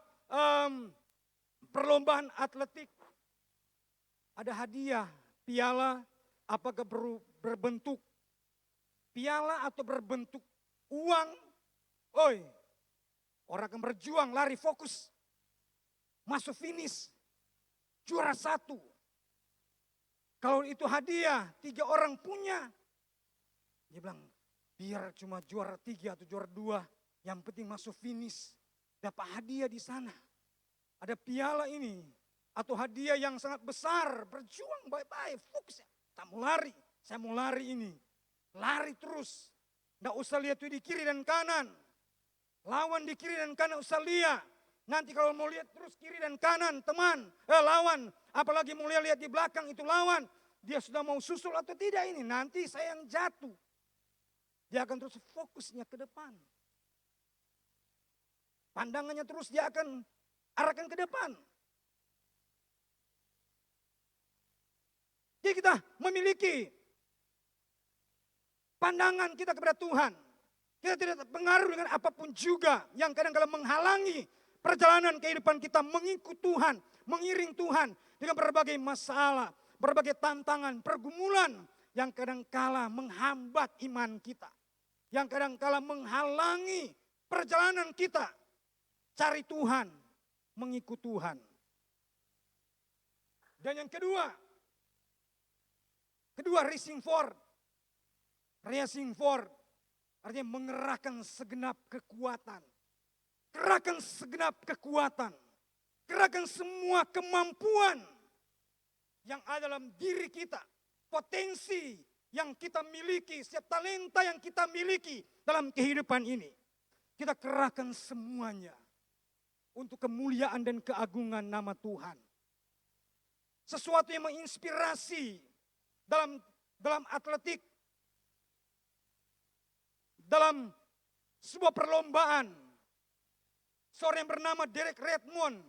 perlombaan atletik. Ada hadiah, piala, apakah berbentuk piala atau berbentuk uang. Oi, orang akan berjuang, lari fokus. Masuk finish, juara 1. Kalau itu hadiah, 3 orang punya. Dia bilang, biar cuma juara 3 atau juara 2, yang penting masuk finish. Dapat hadiah di sana. Ada piala ini. Atau hadiah yang sangat besar, berjuang baik-baik, fokus. Tak mau lari, saya mau lari ini. Lari terus, tidak usah lihat itu di kiri dan kanan. Lawan di kiri dan kanan usah lihat. Nanti kalau mau lihat terus kiri dan kanan, teman, lawan. Apalagi mau lihat di belakang itu lawan. Dia sudah mau susul atau tidak ini, nanti saya yang jatuh. Dia akan terus fokusnya ke depan. Pandangannya terus dia akan arahkan ke depan. Jadi kita memiliki pandangan kita kepada Tuhan. Kita tidak terpengaruh dengan apapun juga yang kadang-kadang menghalangi perjalanan kehidupan kita mengikut Tuhan, mengiring Tuhan dengan berbagai masalah, berbagai tantangan, pergumulan yang kadang-kala menghambat iman kita. Yang kadang-kala menghalangi perjalanan kita cari Tuhan, mengikut Tuhan. Dan yang kedua racing forward. Racing forward artinya mengerahkan segenap kekuatan. Kerahkan segenap kekuatan. Kerahkan semua kemampuan yang ada dalam diri kita. Potensi yang kita miliki, setiap talenta yang kita miliki dalam kehidupan ini. Kita kerahkan semuanya untuk kemuliaan dan keagungan nama Tuhan. Sesuatu yang menginspirasi dalam atletik, dalam sebuah perlombaan. Seorang yang bernama Derek Redmond.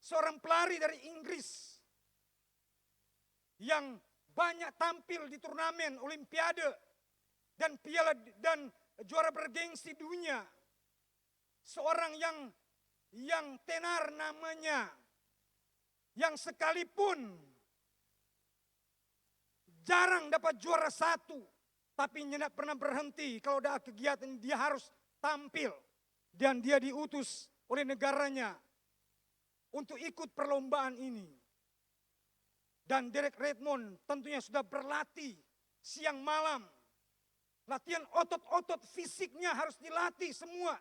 seorang pelari dari Inggris yang banyak tampil di turnamen olimpiade dan piala dan juara bergengsi dunia. Seorang yang tenar namanya, yang sekalipun jarang dapat juara satu, tapi tidak pernah berhenti. Kalau ada kegiatan dia harus tampil. Dan dia diutus oleh negaranya untuk ikut perlombaan ini. Dan Derek Redmond tentunya sudah berlatih siang malam. Latihan otot-otot fisiknya harus dilatih semua.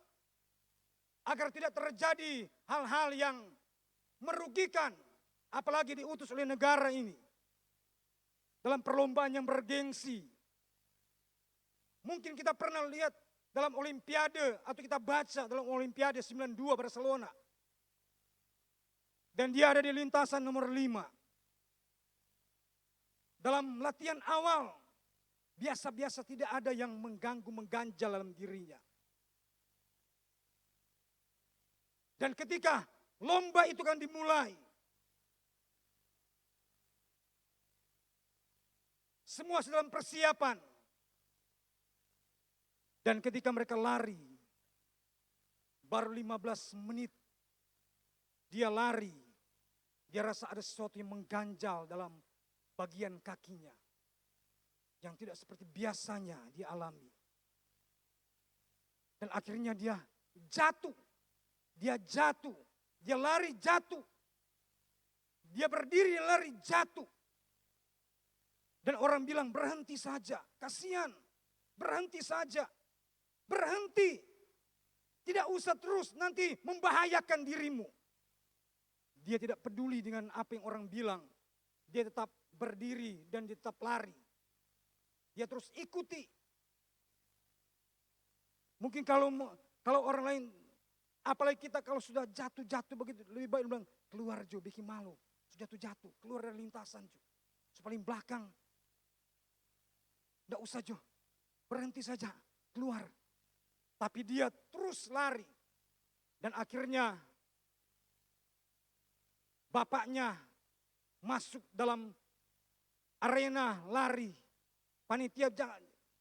Agar tidak terjadi hal-hal yang merugikan. Apalagi diutus oleh negara ini. Dalam perlombaan yang bergengsi. Mungkin kita pernah lihat dalam olimpiade atau kita baca dalam olimpiade 92 Barcelona. Dan dia ada di lintasan nomor 5. Dalam latihan awal, biasa-biasa tidak ada yang mengganggu, mengganjal dalam dirinya. Dan ketika lomba itu kan dimulai, semua sedang persiapan. Dan ketika mereka lari, baru 15 menit dia lari, dia rasa ada sesuatu yang mengganjal dalam bagian kakinya. Yang tidak seperti biasanya dia alami. Dan akhirnya dia jatuh. Dia lari jatuh. Dia berdiri lari jatuh. Dan orang bilang berhenti saja, kasihan. Berhenti saja. Berhenti. Tidak usah terus nanti membahayakan dirimu. Dia tidak peduli dengan apa yang orang bilang. Dia tetap berdiri dan dia tetap lari. Dia terus ikuti. Mungkin kalau orang lain, apalagi kita kalau sudah jatuh-jatuh begitu, lebih baik bilang keluar Jo, bikin malu. Sudah jatuh, keluar dari lintasan Jo. Paling belakang. Tidak usah Jo, berhenti saja, keluar. Tapi dia terus lari. Dan akhirnya bapaknya masuk dalam arena lari. Panitia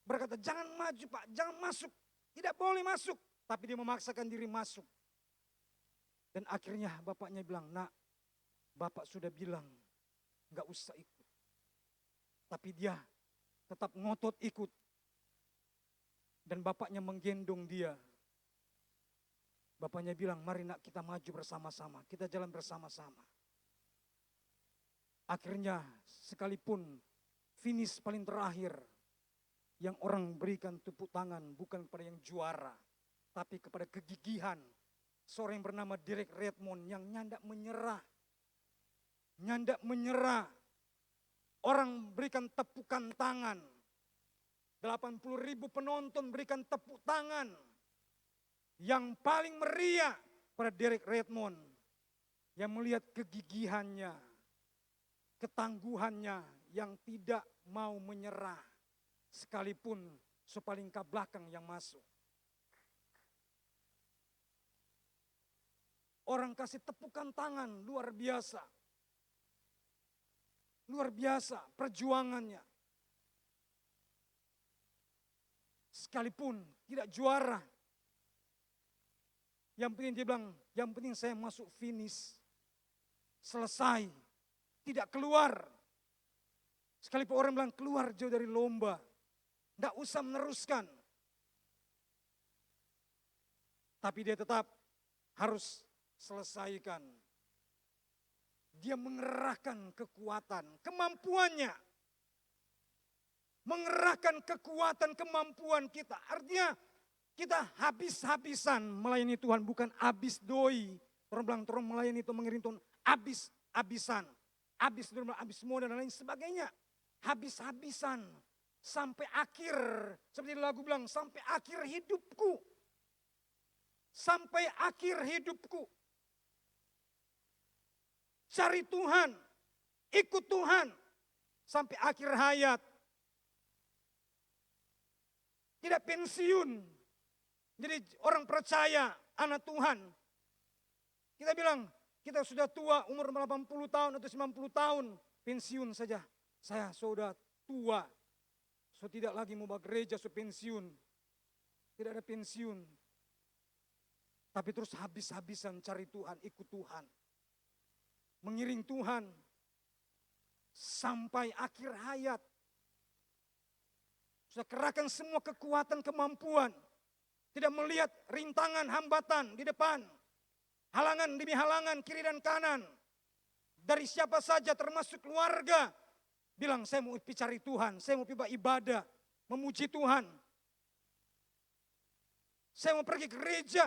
berkata, jangan maju Pak, jangan masuk. Tidak boleh masuk. Tapi dia memaksakan diri masuk. Dan akhirnya bapaknya bilang, nak, bapak sudah bilang, enggak usah ikut. Tapi dia tetap ngotot ikut. Dan bapaknya menggendong dia. Bapaknya bilang, mari nak kita maju bersama-sama. Kita jalan bersama-sama. Akhirnya sekalipun finish paling terakhir. Yang orang berikan tepuk tangan bukan kepada yang juara. Tapi kepada kegigihan. Seorang yang bernama Derek Redmond yang nyandak menyerah. Nyandak menyerah. Orang berikan tepukan tangan. 80.000 penonton berikan tepuk tangan. Yang paling meriah pada Derek Redmond. Yang melihat kegigihannya. Ketangguhannya yang tidak mau menyerah. Sekalipun sepaling ke belakang yang masuk. Orang kasih tepukan tangan luar biasa. Luar biasa perjuangannya. Sekalipun tidak juara. Yang penting dia bilang, yang penting saya masuk finish. Selesai. Tidak keluar. Sekalipun orang bilang keluar jauh dari lomba. Tidak usah meneruskan. Tapi dia tetap harus selesaikan. Dia mengerahkan kekuatan, kemampuannya. Mengerahkan kekuatan, kemampuan kita. Artinya kita habis-habisan melayani Tuhan. Bukan habis doi. Orang bilang, orang melayani Tuhan, mengiring Tuhan. Habis-habisan. Habis modal dan lain sebagainya. Habis-habisan. Sampai akhir. Seperti lagu bilang, sampai akhir hidupku. Sampai akhir hidupku. Cari Tuhan. Ikut Tuhan. Sampai akhir hayat. Tidak pensiun. Jadi orang percaya, anak Tuhan. Kita bilang, kita sudah tua, umur 80 tahun atau 90 tahun, pensiun saja. Saya sudah tua, so tidak lagi mau gereja, so pensiun. Tidak ada pensiun. Tapi terus habis-habisan cari Tuhan, ikut Tuhan. Mengiring Tuhan sampai akhir hayat. Sudah kerahkan semua kekuatan, kemampuan. Tidak melihat rintangan, hambatan di depan. Halangan demi halangan, kiri dan kanan. Dari siapa saja termasuk keluarga. Bilang saya mau pergi cari Tuhan, saya mau pergi ibadah, memuji Tuhan. Saya mau pergi gereja.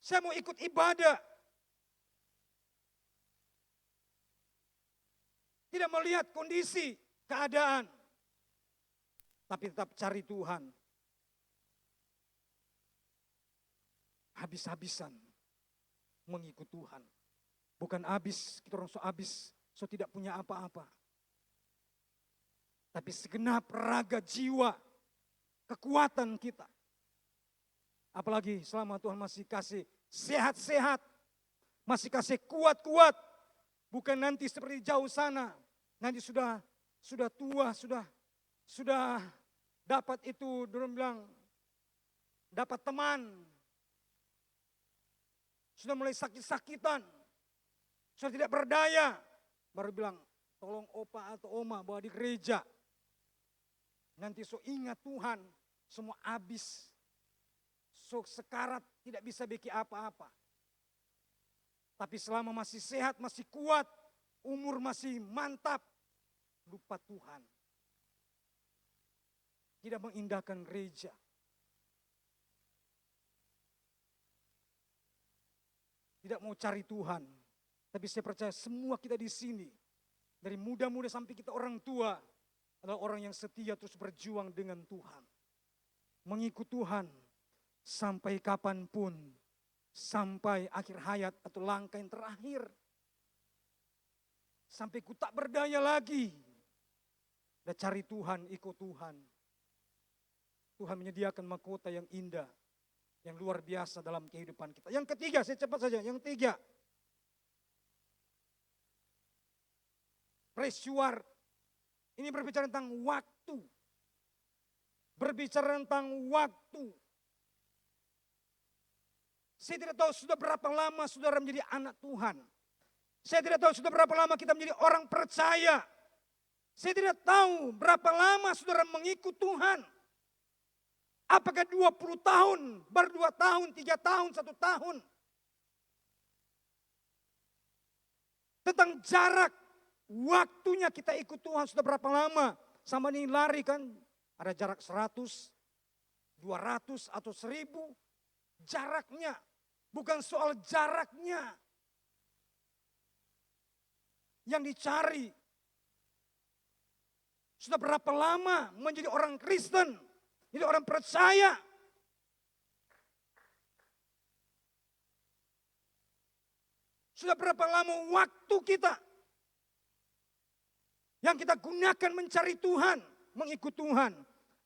Saya mau ikut ibadah. Tidak melihat kondisi, keadaan. Tapi tetap cari Tuhan. Habis-habisan mengikut Tuhan. Bukan habis, kita orang so habis, so tidak punya apa-apa. Tapi segenap raga jiwa, kekuatan kita. Apalagi selama Tuhan masih kasih sehat-sehat, masih kasih kuat-kuat. Bukan nanti seperti jauh sana, nanti sudah tua, sudah dapat itu, dorong bilang, dapat teman. Sudah mulai sakit-sakitan, sudah tidak berdaya. Baru bilang, tolong opa atau oma bawa di gereja. Nanti so ingat Tuhan, semua habis. So sekarat tidak bisa bikin apa-apa. Tapi selama masih sehat, masih kuat, umur masih mantap, lupa Tuhan. Tidak mengindahkan gereja. Tidak mau cari Tuhan. Tapi saya percaya semua kita di sini, dari muda-muda sampai kita orang tua, adalah orang yang setia terus berjuang dengan Tuhan. Mengikut Tuhan sampai kapanpun, sampai akhir hayat atau langkah yang terakhir. Sampai ku tak berdaya lagi. Dan cari Tuhan, ikut Tuhan. Tuhan menyediakan mahkota yang indah, yang luar biasa dalam kehidupan kita. Yang ketiga, saya cepat saja. Yang ketiga, reward. Ini berbicara tentang waktu. Berbicara tentang waktu. Saya tidak tahu sudah berapa lama saudara menjadi anak Tuhan. Saya tidak tahu sudah berapa lama kita menjadi orang percaya. Saya tidak tahu berapa lama saudara mengikut Tuhan. Apakah 20 tahun, baru 2 tahun, 3 tahun, 1 tahun. Tentang jarak, waktunya kita ikut Tuhan sudah berapa lama. Sama ini lari kan, ada jarak 100, 200 atau 1000. Jaraknya, bukan soal jaraknya. Yang dicari, sudah berapa lama menjadi orang Kristen. Jadi orang percaya. Sudah berapa lama waktu kita yang kita gunakan mencari Tuhan, mengikut Tuhan.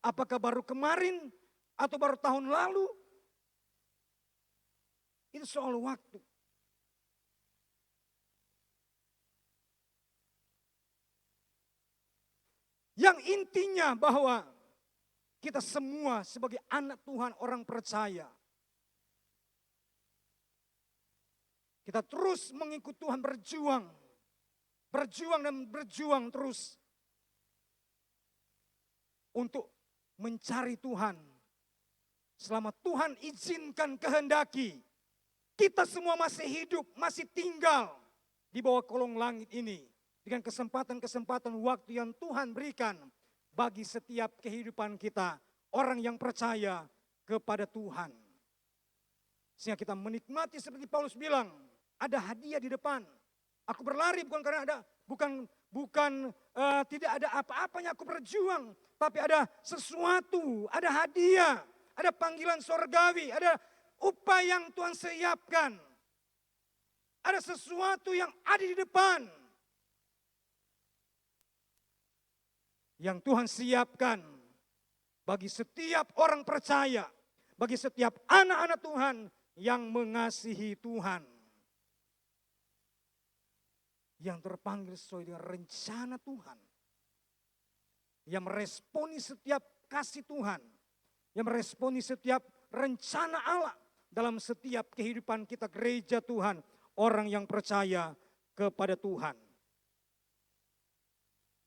Apakah baru kemarin atau baru tahun lalu? Itu soal waktu. Yang intinya bahwa kita semua sebagai anak Tuhan, orang percaya. Kita terus mengikut Tuhan, berjuang. Berjuang dan berjuang terus. Untuk mencari Tuhan. Selama Tuhan izinkan, kehendaki. Kita semua masih hidup, masih tinggal di bawah kolong langit ini. Dengan kesempatan-kesempatan waktu yang Tuhan berikan. Bagi setiap kehidupan kita, orang yang percaya kepada Tuhan. Sehingga kita menikmati seperti Paulus bilang, ada hadiah di depan. Aku berlari bukan karena ada, tidak ada apa-apanya aku berjuang. Tapi ada sesuatu, ada hadiah, ada panggilan sorgawi, ada upah yang Tuhan siapkan. Ada sesuatu yang ada di depan. Yang Tuhan siapkan bagi setiap orang percaya, bagi setiap anak-anak Tuhan yang mengasihi Tuhan. yang terpanggil sesuai dengan rencana Tuhan. Yang meresponi setiap kasih Tuhan. Yang meresponi setiap rencana Allah dalam setiap kehidupan kita gereja Tuhan. Orang yang percaya kepada Tuhan.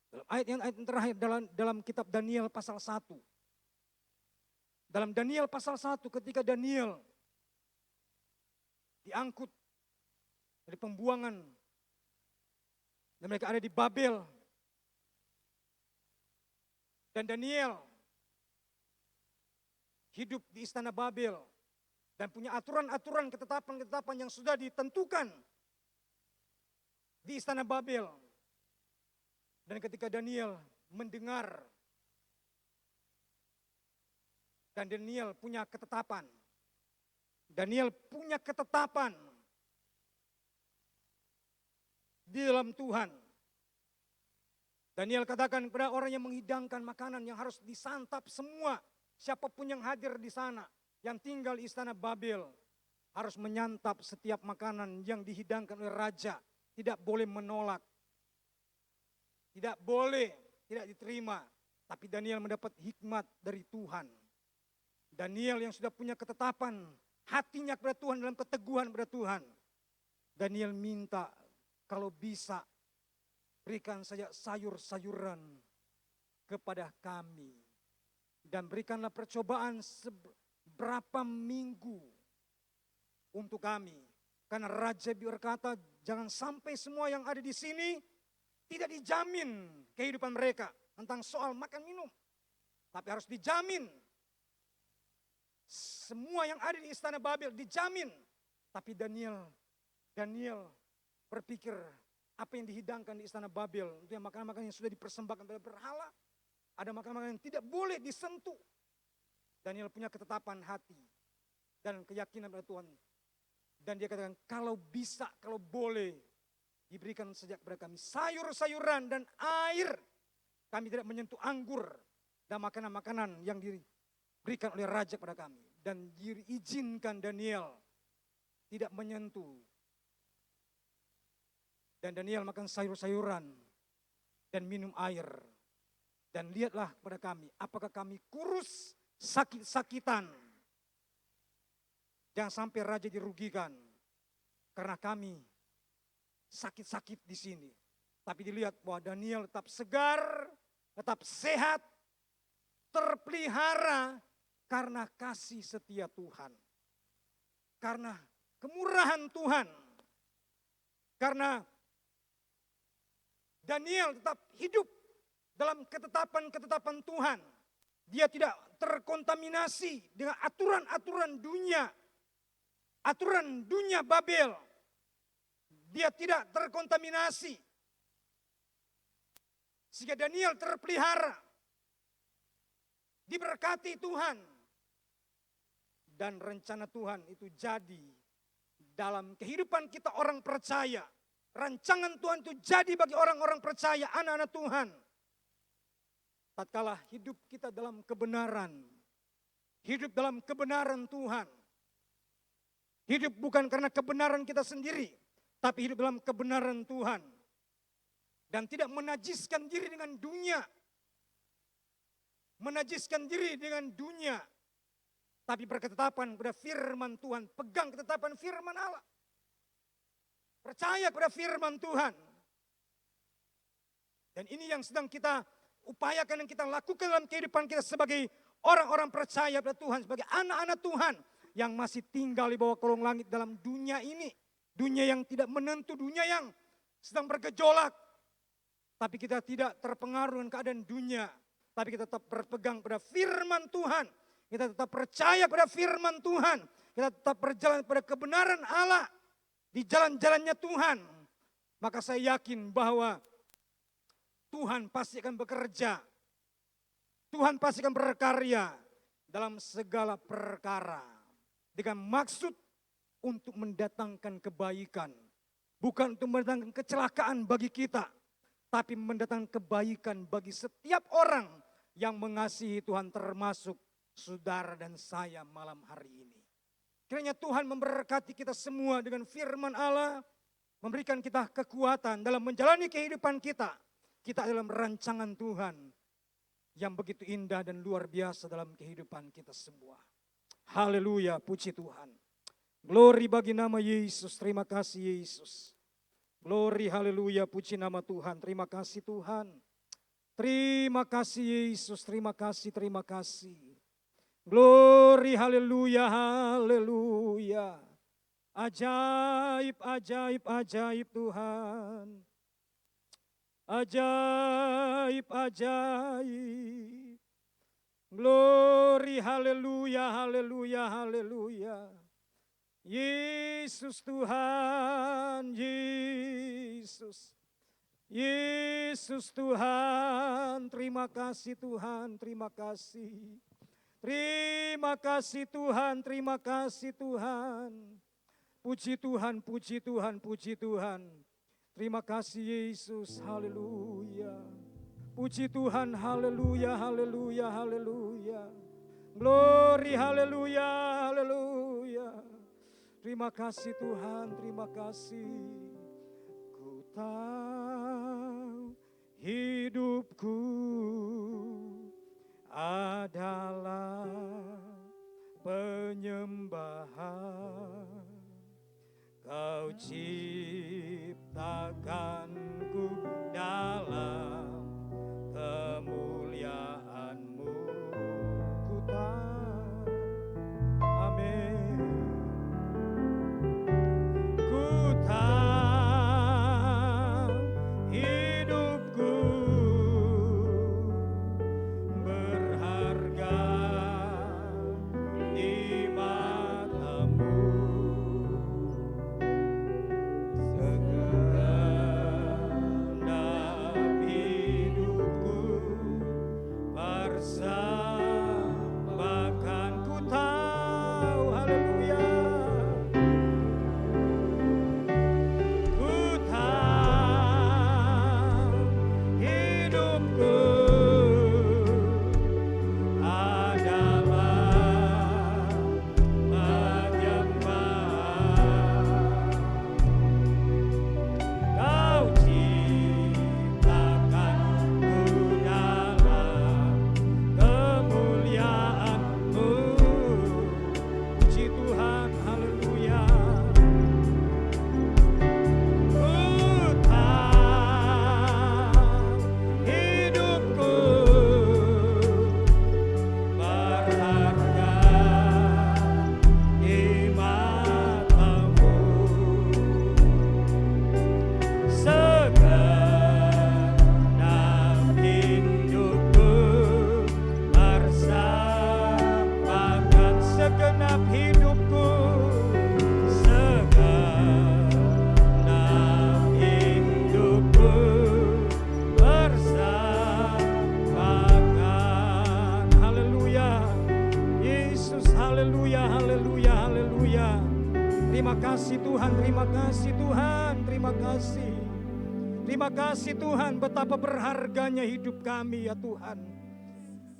Dalam ayat yang terakhir dalam kitab Daniel pasal 1. Dalam Daniel pasal 1 ketika Daniel diangkut dari pembuangan dan mereka ada di Babel. Dan Daniel hidup di istana Babel dan punya aturan-aturan, ketetapan-ketetapan yang sudah ditentukan di istana Babel. Dan ketika Daniel mendengar dan Daniel punya ketetapan. Daniel punya ketetapan di dalam Tuhan. Daniel katakan kepada orang yang menghidangkan makanan yang harus disantap semua. Siapapun yang hadir di sana, yang tinggal di istana Babel, harus menyantap setiap makanan yang dihidangkan oleh raja. Tidak boleh menolak. Tidak boleh, tidak diterima. Tapi Daniel mendapat hikmat dari Tuhan. Daniel yang sudah punya ketetapan, hatinya kepada Tuhan dalam keteguhan kepada Tuhan. Daniel minta kalau bisa berikan saja sayur-sayuran kepada kami. Dan berikanlah percobaan seberapa minggu untuk kami. Karena Raja berkata jangan sampai semua yang ada di sini tidak dijamin kehidupan mereka tentang soal makan minum. Tapi harus dijamin. Semua yang ada di istana Babel dijamin. Tapi Daniel berpikir apa yang dihidangkan di istana Babel. Itu yang makanan-makanan yang sudah dipersembahkan pada berhala. Ada makanan-makanan yang tidak boleh disentuh. Daniel punya ketetapan hati dan keyakinan pada Tuhan. Dan dia katakan kalau bisa, kalau boleh diberikan sejak kepada kami sayur-sayuran dan air. Kami tidak menyentuh anggur dan makanan-makanan yang diberikan oleh raja kepada kami. Dan diizinkan Daniel tidak menyentuh. Dan Daniel makan sayur-sayuran dan minum air. Dan lihatlah kepada kami, apakah kami kurus, sakit-sakitan. Jangan sampai raja dirugikan. Karena kami sakit-sakit di sini. Tapi dilihat bahwa Daniel tetap segar, tetap sehat, terpelihara karena kasih setia Tuhan. Karena kemurahan Tuhan. Karena Daniel tetap hidup dalam ketetapan-ketetapan Tuhan. Dia tidak terkontaminasi dengan aturan-aturan dunia. Aturan dunia Babel. Dia tidak terkontaminasi. Sehingga Daniel terpelihara. Diberkati Tuhan. Dan rencana Tuhan itu jadi dalam kehidupan kita orang percaya. Rancangan Tuhan itu jadi bagi orang-orang percaya, anak-anak Tuhan. Tatkala hidup kita dalam kebenaran. Hidup dalam kebenaran Tuhan. Hidup bukan karena kebenaran kita sendiri. Tapi hidup dalam kebenaran Tuhan. Dan tidak menajiskan diri dengan dunia. Menajiskan diri dengan dunia. Tapi berketetapan pada firman Tuhan. Pegang ketetapan firman Allah. Percaya kepada firman Tuhan. Dan ini yang sedang kita upayakan dan kita lakukan dalam kehidupan kita sebagai orang-orang percaya pada Tuhan. Sebagai anak-anak Tuhan yang masih tinggal di bawah kolong langit dalam dunia ini. Dunia yang tidak menentu, dunia yang sedang bergejolak. Tapi kita tidak terpengaruh dengan keadaan dunia. Tapi kita tetap berpegang pada firman Tuhan. Kita tetap percaya pada firman Tuhan. Kita tetap berjalan pada kebenaran Allah. Di jalan-jalannya Tuhan. Maka saya yakin bahwa Tuhan pasti akan bekerja. Tuhan pasti akan berkarya dalam segala perkara. Dengan maksud untuk mendatangkan kebaikan. Bukan untuk mendatangkan kecelakaan bagi kita. Tapi mendatangkan kebaikan bagi setiap orang yang mengasihi Tuhan, termasuk saudara dan saya malam hari ini. Kiranya Tuhan memberkati kita semua dengan firman Allah. memberikan kita kekuatan dalam menjalani kehidupan kita. Kita dalam rancangan Tuhan yang begitu indah dan luar biasa dalam kehidupan kita semua. Haleluya, puji Tuhan. Glory bagi nama Yesus, terima kasih Yesus. Glory, haleluya, puji nama Tuhan, terima kasih Tuhan. Terima kasih Yesus, terima kasih, terima kasih. Glory, haleluya, haleluya. Ajaib, ajaib, ajaib Tuhan. Ajaib, ajaib. Glory, haleluya, haleluya, haleluya. Yesus Tuhan, Yesus. Yesus Tuhan, terima kasih Tuhan, terima kasih. Terima kasih Tuhan, terima kasih Tuhan. Puji Tuhan, puji Tuhan, puji Tuhan. Terima kasih Yesus, haleluya. Puji Tuhan, haleluya, haleluya, haleluya. Glory, haleluya, haleluya. Terima kasih Tuhan, terima kasih. Ku tahu hidupku adalah penyembahan. Kau ciptakanku dalam kemuliaan-Mu. Ku tahu, amin. Ku tahu hidupku berharga di mata-Mu. Segenap hidupku persembahkan. Ku tahu, haleluya. Ku tahu hidupku adalah penyembahan. Kau ciptakanku dalam kemuliaan-Mu. Puji Tuhan, haleluya. Ku tahu hidupku berharga di mata-Mu. Segenap hidupku persembahkan. Segenap hidupku, segenap hidupku persembahkan. Haleluya, Yesus, haleluya, haleluya, haleluya. Terima kasih Tuhan, terima kasih Tuhan, terima kasih. Terima kasih Tuhan, betapa berharganya hidup kami ya Tuhan.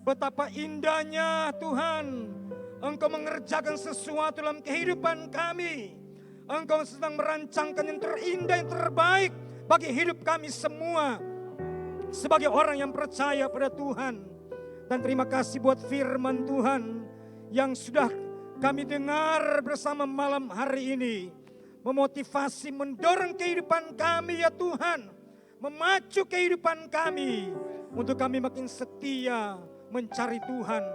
Betapa indahnya Tuhan, Engkau mengerjakan sesuatu dalam kehidupan kami. Engkau sedang merancangkan yang terindah, yang terbaik bagi hidup kami semua. Sebagai orang yang percaya pada Tuhan. Dan terima kasih buat firman Tuhan yang sudah kami dengar bersama malam hari ini. Memotivasi, mendorong kehidupan kami ya Tuhan. Memacu kehidupan kami untuk kami makin setia mencari Tuhan.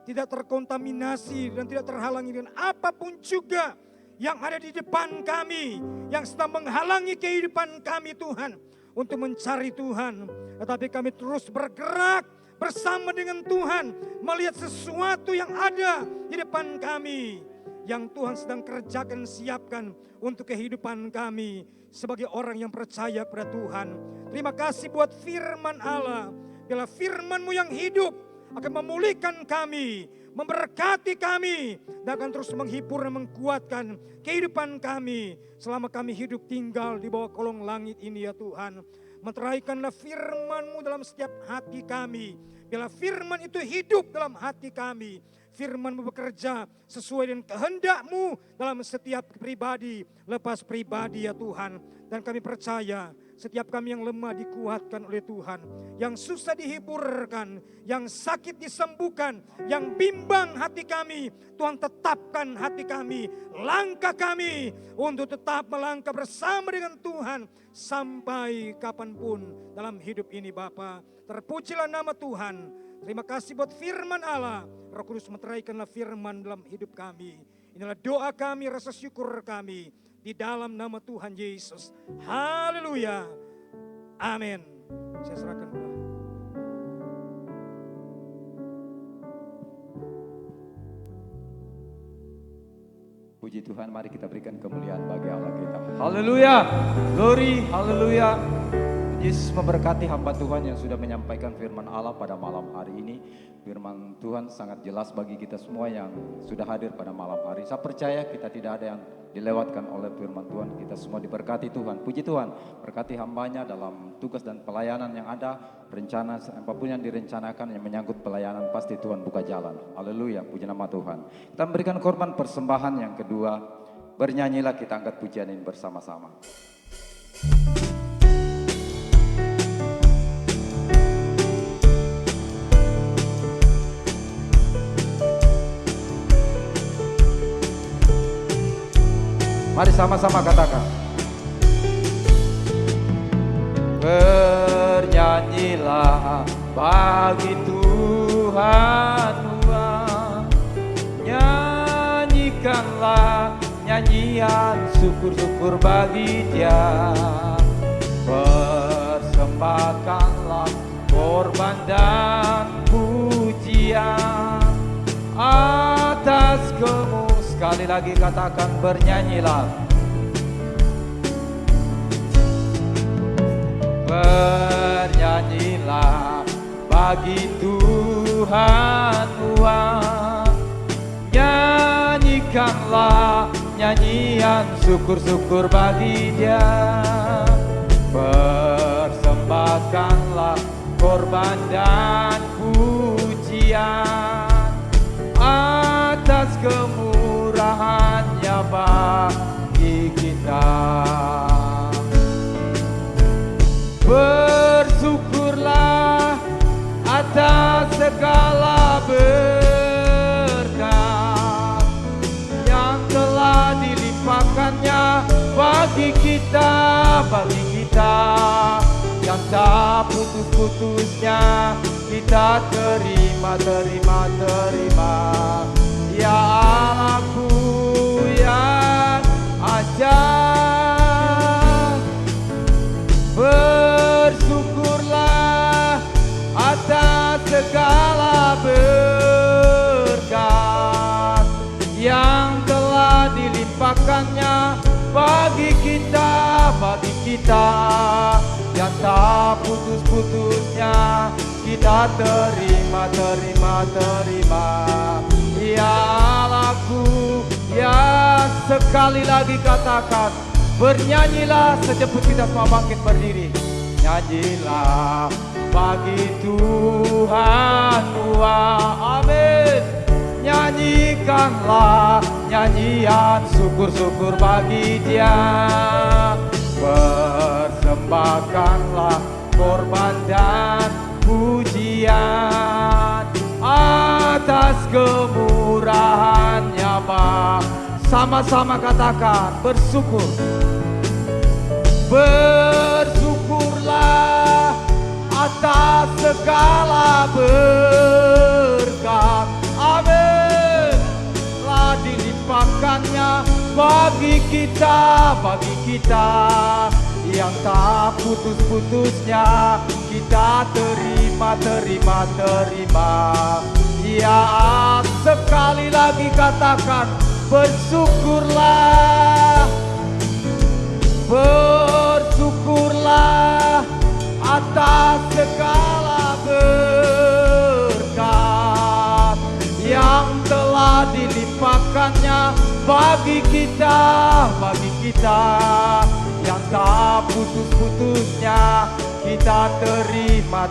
Tidak terkontaminasi dan tidak terhalangi dengan apapun juga yang ada di depan kami. Yang sedang menghalangi kehidupan kami Tuhan. Untuk mencari Tuhan. Tetapi kami terus bergerak bersama dengan Tuhan. Melihat sesuatu yang ada di depan kami. Yang Tuhan sedang kerjakan, siapkan untuk kehidupan kami. Sebagai orang yang percaya pada Tuhan. Terima kasih buat firman Allah. Bila firman-Mu yang hidup akan memulihkan kami, memberkati kami, dan akan terus menghibur dan menguatkan kehidupan kami selama kami hidup tinggal di bawah kolong langit ini ya Tuhan. Meteraikanlah firman-Mu dalam setiap hati kami. Bila firman itu hidup dalam hati kami, firman-Mu bekerja sesuai dengan kehendak-Mu dalam setiap pribadi, lepas pribadi ya Tuhan. Dan kami percaya setiap kami yang lemah dikuatkan oleh Tuhan, yang susah dihiburkan, yang sakit disembuhkan, yang bimbang hati kami, Tuhan tetapkan hati kami, langkah kami untuk tetap melangkah bersama dengan Tuhan sampai kapanpun dalam hidup ini Bapa. Terpujilah nama Tuhan. Terima kasih buat firman Allah. Roh Kudus meteraikanlah firman dalam hidup kami. Inilah doa kami, rasa syukur kami di dalam nama Tuhan Yesus. Haleluya. Amin. Saya serahkan doa. Puji Tuhan, mari kita berikan kemuliaan bagi Allah kita. Haleluya. Glory, haleluya. Yesus memberkati hamba Tuhan yang sudah menyampaikan firman Allah pada malam hari ini. Firman Tuhan sangat jelas bagi kita semua yang sudah hadir pada malam hari. Saya percaya kita tidak ada yang dilewatkan oleh firman Tuhan. Kita semua diberkati Tuhan. Puji Tuhan, berkati hambanya dalam tugas dan pelayanan yang ada. Rencana apapun yang direncanakan yang menyangkut pelayanan, pasti Tuhan buka jalan. Haleluya, puji nama Tuhan. Kita memberikan korban persembahan yang kedua. Bernyanyilah, kita angkat pujian ini bersama-sama. Mari sama-sama katakan. Bernyanyilah bagi Tuhan uang, nyanyikanlah nyanyian syukur-syukur bagi Dia. Persembahkanlah korban dan pujian atas kamu. Sekali lagi katakan, bernyanyilah. Bernyanyilah bagi Tuhan uang, nyanyikanlah nyanyian syukur-syukur bagi Dia. Persembahkanlah korban dan pujian atas kemurahannya bagi kita. Bersyukurlah atas segala berkat yang telah dilimpahkannya bagi kita yang tak putus-putusnya kita terima. Ya Allahku yang ajaib, bersyukurlah atas segala berkat yang telah dilimpahkannya bagi kita yang tak putus-putusnya kita terima. Ya Allahku, ya sekali lagi katakan, bernyanyilah sejemput kita semua bangkit berdiri. Nyanyilah bagi Tuhan Tuhan, amin. Nyanyikanlah nyanyian syukur-syukur bagi Dia. Persembahkanlah korban dan pujian atas kemurahannya Bapa. Sama-sama katakan, bersyukur. Bersyukurlah atas segala berkat, amin, telah dilimpahkannya bagi kita yang tak putus-putusnya kita terima. Ya, sekali lagi katakan, bersyukurlah atas segala berkat yang telah dilimpahkannya bagi kita yang tak putus-putusnya kita terima.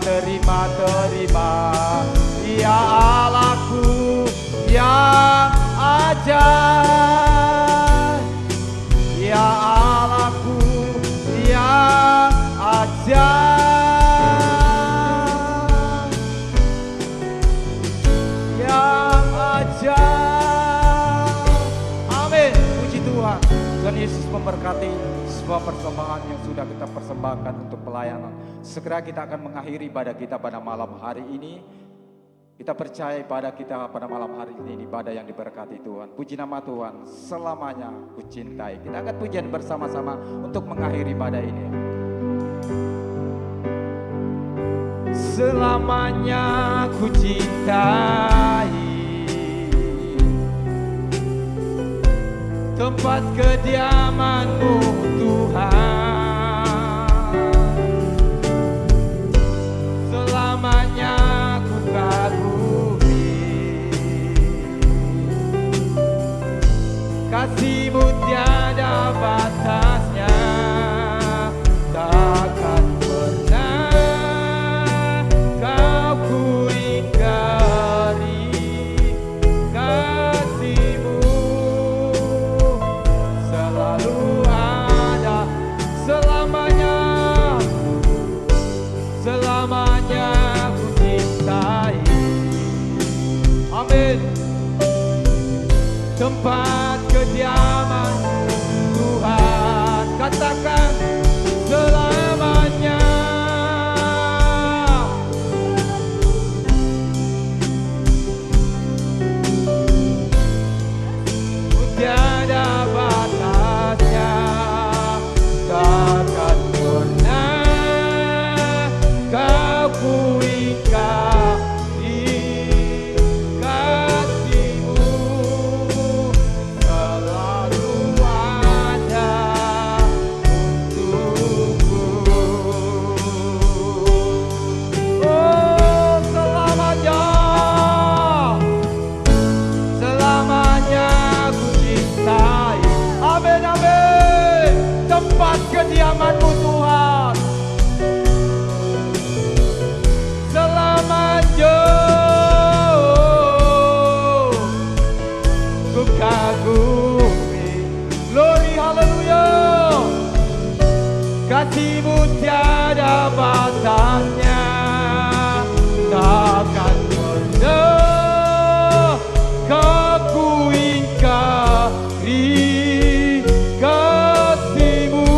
Ya Allahku yang ajaib, ya Allahku yang ajaib, yang ajaib. Amin. Puji Tuhan. Tuhan Yesus memberkati semua persembahan yang sudah kita persembahkan untuk pelayanan. Segera kita akan mengakhiri ibadah kita pada malam hari ini. Kita percaya pada kita pada malam hari ini ibadah yang diberkati Tuhan. Puji nama Tuhan, selamanya ku cintai. Kita akan pujian bersama-sama untuk mengakhiri ibadah ini. Selamanya ku cintai tempat kediaman-Mu Tuhan. Selamanya ku kagumi kasih-Mu tiada batasnya, takkan pernah Kau ku ingkari. Kasih-Mu selalu ada, selamanya, selamanya ku cintai. Amin. Tempat kediaman Tuhan, katakan selamanya. Tiada batasnya, takkan pernah Kau ku ingkari. Kasih-Mu selalu ada untukku. Oh, selamanya, selamanya ku cintai. Amin, amin. Tempat kediaman-Mu Tuhan, selamanya ku kagumi. Glory, haleluya. Kasih-Mu tiada batasnya, takkan pernah Kau ku ingkari. Kasih-Mu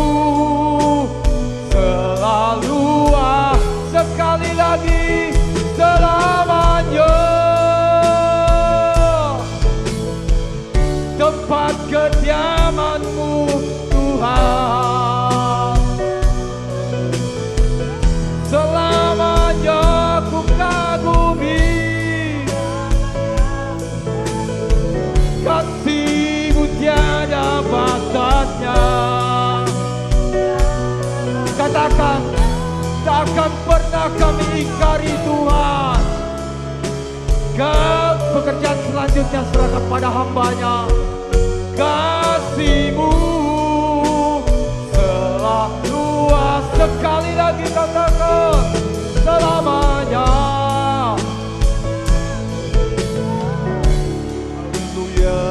selalu ada, sekali lagi, selamanya. Tempat kediaman-Mu Tuhan, selamanya ku kagumi. Kasih-Mu tiada batasnya, katakan, takkan pernah kami ingkari Tuhan. Pekerjaan selanjutnya serahkan pada hamba-Nya. Kasih-Mu selalu ada, sekali lagi katakan, selamanya. Haleluya.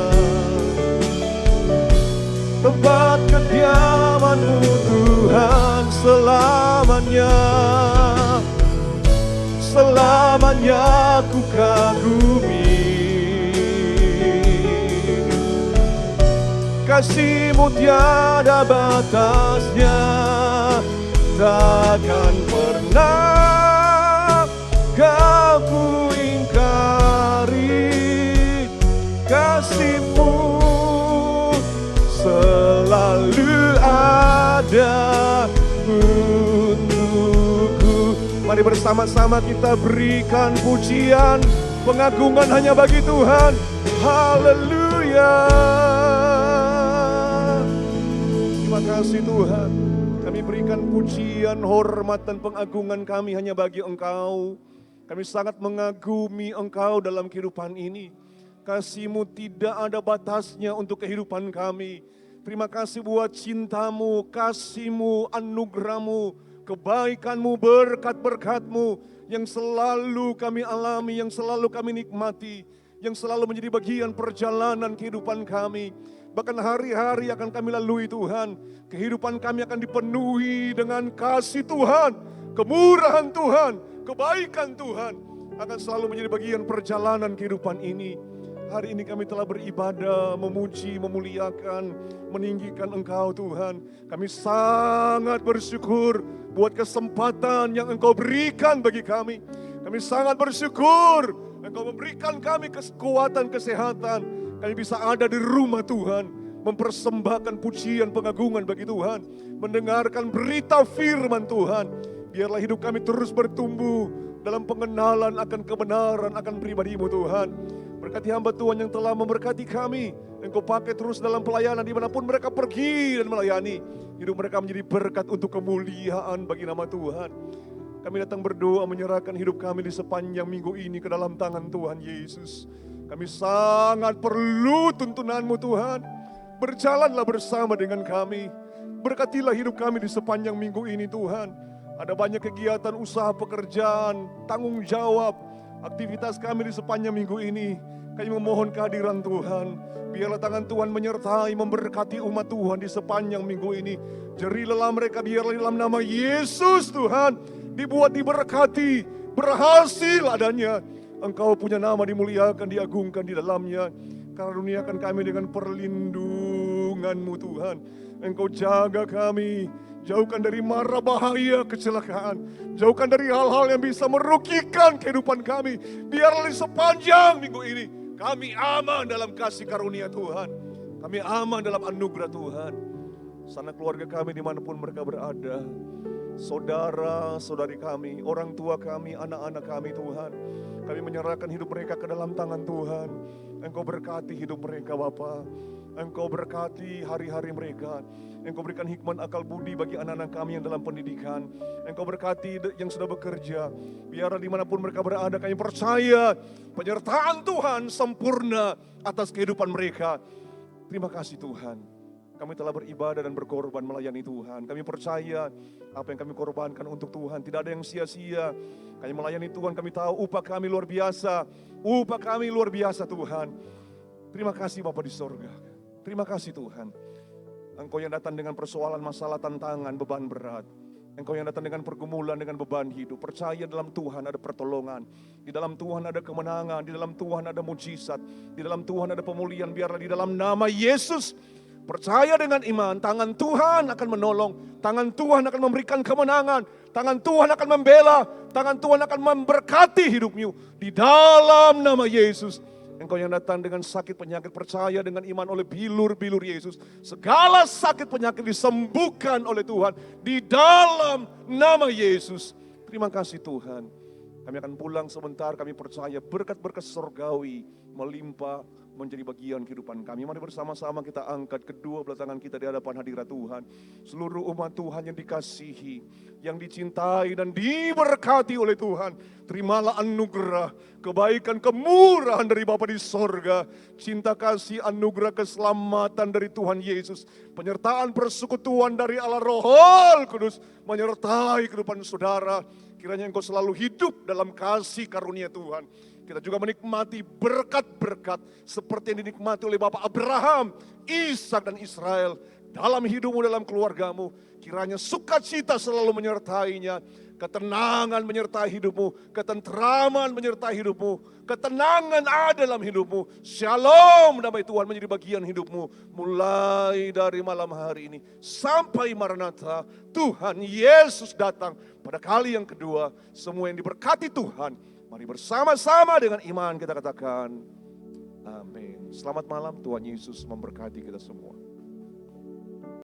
Tempat kediaman-Mu Tuhan selamanya, selamanya ku kagumi. Kasih-Mu tiada batasnya, takkan pernah Kau ku ingkari. Kasih-Mu selalu ada untukku. Mari bersama-sama kita berikan pujian, pengagungan hanya bagi Tuhan. Haleluya. Terima kasih Tuhan. Kami berikan pujian, hormat dan pengagungan kami hanya bagi Engkau. Kami sangat mengagumi Engkau dalam kehidupan ini. Kasih-Mu tidak ada batasnya untuk kehidupan kami. Terima kasih buat cinta-Mu, kasih-Mu, anugerah-Mu, kebaikan-Mu, berkat-berkat-Mu yang selalu kami alami, yang selalu kami nikmati. yang selalu menjadi bagian perjalanan kehidupan kami. Bahkan hari-hari akan kami lalui Tuhan, kehidupan kami akan dipenuhi dengan kasih Tuhan, kemurahan Tuhan, kebaikan Tuhan akan selalu menjadi bagian perjalanan kehidupan ini. Hari ini kami telah beribadah, memuji, memuliakan, meninggikan Engkau Tuhan. Kami sangat bersyukur buat kesempatan yang Engkau berikan bagi kami. Kami sangat bersyukur Engkau memberikan kami kekuatan, kesehatan. Kami bisa ada di rumah Tuhan, mempersembahkan pujian pengagungan bagi Tuhan, mendengarkan berita firman Tuhan. Biarlah hidup kami terus bertumbuh dalam pengenalan akan kebenaran akan pribadi-Mu Tuhan. Berkati hamba Tuhan yang telah memberkati kami. Engkau pakai terus dalam pelayanan dimanapun mereka pergi dan melayani. Hidup mereka menjadi berkat untuk kemuliaan bagi nama Tuhan. Kami datang berdoa menyerahkan hidup kami di sepanjang minggu ini ke dalam tangan Tuhan Yesus. Kami sangat perlu tuntunan-Mu Tuhan. Berjalanlah bersama dengan kami. Berkatilah hidup kami di sepanjang minggu ini Tuhan. Ada banyak kegiatan, usaha, pekerjaan, tanggung jawab, aktivitas kami di sepanjang minggu ini. Kami memohon kehadiran Tuhan. Biarlah tangan Tuhan menyertai, memberkati umat Tuhan di sepanjang minggu ini. Jerilah mereka, biarlah dalam nama Yesus Tuhan. Dibuat, diberkati, berhasil adanya. Engkau punya nama dimuliakan, diagungkan di dalamnya. Karuniakan kami dengan perlindungan-Mu Tuhan. Engkau jaga kami. Jauhkan dari mara bahaya kecelakaan. Jauhkan dari hal-hal yang bisa merugikan kehidupan kami. Biarlah di sepanjang minggu ini kami aman dalam kasih karunia Tuhan. Kami aman dalam anugerah Tuhan. Sana keluarga kami dimanapun mereka berada. Saudara-saudari kami, orang tua kami, anak-anak kami Tuhan. Kami menyerahkan hidup mereka ke dalam tangan Tuhan. Engkau berkati hidup mereka Bapa. Engkau berkati hari-hari mereka. Engkau berikan hikmat akal budi bagi anak-anak kami yang dalam pendidikan. Engkau berkati yang sudah bekerja. Biarlah dimanapun mereka berada, kami percaya penyertaan Tuhan sempurna atas kehidupan mereka. Terima kasih Tuhan. Kami telah beribadah dan berkorban melayani Tuhan. Kami percaya apa yang kami korbankan untuk Tuhan tidak ada yang sia-sia. Kami melayani Tuhan, kami tahu upah kami luar biasa. Upah kami luar biasa Tuhan. Terima kasih Bapa di sorga. Terima kasih Tuhan. Engkau yang datang dengan persoalan, masalah, tantangan, beban berat. Engkau yang datang dengan pergumulan, dengan beban hidup. Percaya dalam Tuhan ada pertolongan. Di dalam Tuhan ada kemenangan. Di dalam Tuhan ada mujizat. Di dalam Tuhan ada pemulihan. Biarlah di dalam nama Yesus. Percaya dengan iman, tangan Tuhan akan menolong. Tangan Tuhan akan memberikan kemenangan. Tangan Tuhan akan membela. Tangan Tuhan akan memberkati hidupmu. Di dalam nama Yesus. Engkau yang datang dengan sakit penyakit, percaya dengan iman oleh bilur-bilur Yesus. Segala sakit penyakit disembuhkan oleh Tuhan di dalam nama Yesus. Terima kasih Tuhan. Kami akan pulang sebentar, kami percaya berkat-berkat surgawi melimpah menjadi bagian kehidupan kami. Mari bersama-sama kita angkat kedua belah tangan kita di hadapan hadirat Tuhan. Seluruh umat Tuhan yang dikasihi, yang dicintai dan diberkati oleh Tuhan. Terimalah anugerah, kebaikan, kemurahan dari Bapa di sorga. Cinta kasih, anugerah, keselamatan dari Tuhan Yesus. Penyertaan persekutuan dari Allah Roh Kudus menyertai kehidupan saudara. Kiranya engkau selalu hidup dalam kasih karunia Tuhan. Kita juga menikmati berkat-berkat seperti yang dinikmati oleh Bapak Abraham, Ishak dan Israel dalam hidupmu, dalam keluargamu. Kiranya sukacita selalu menyertainya, ketenangan menyertai hidupmu, ketentraman menyertai hidupmu, ketenangan ada dalam hidupmu. Shalom, damai Tuhan menjadi bagian hidupmu mulai dari malam hari ini sampai Maranatha. Tuhan Yesus datang pada kali yang kedua. Semua yang diberkati Tuhan, mari bersama-sama dengan iman kita katakan amin. Selamat malam, Tuhan Yesus memberkati kita semua.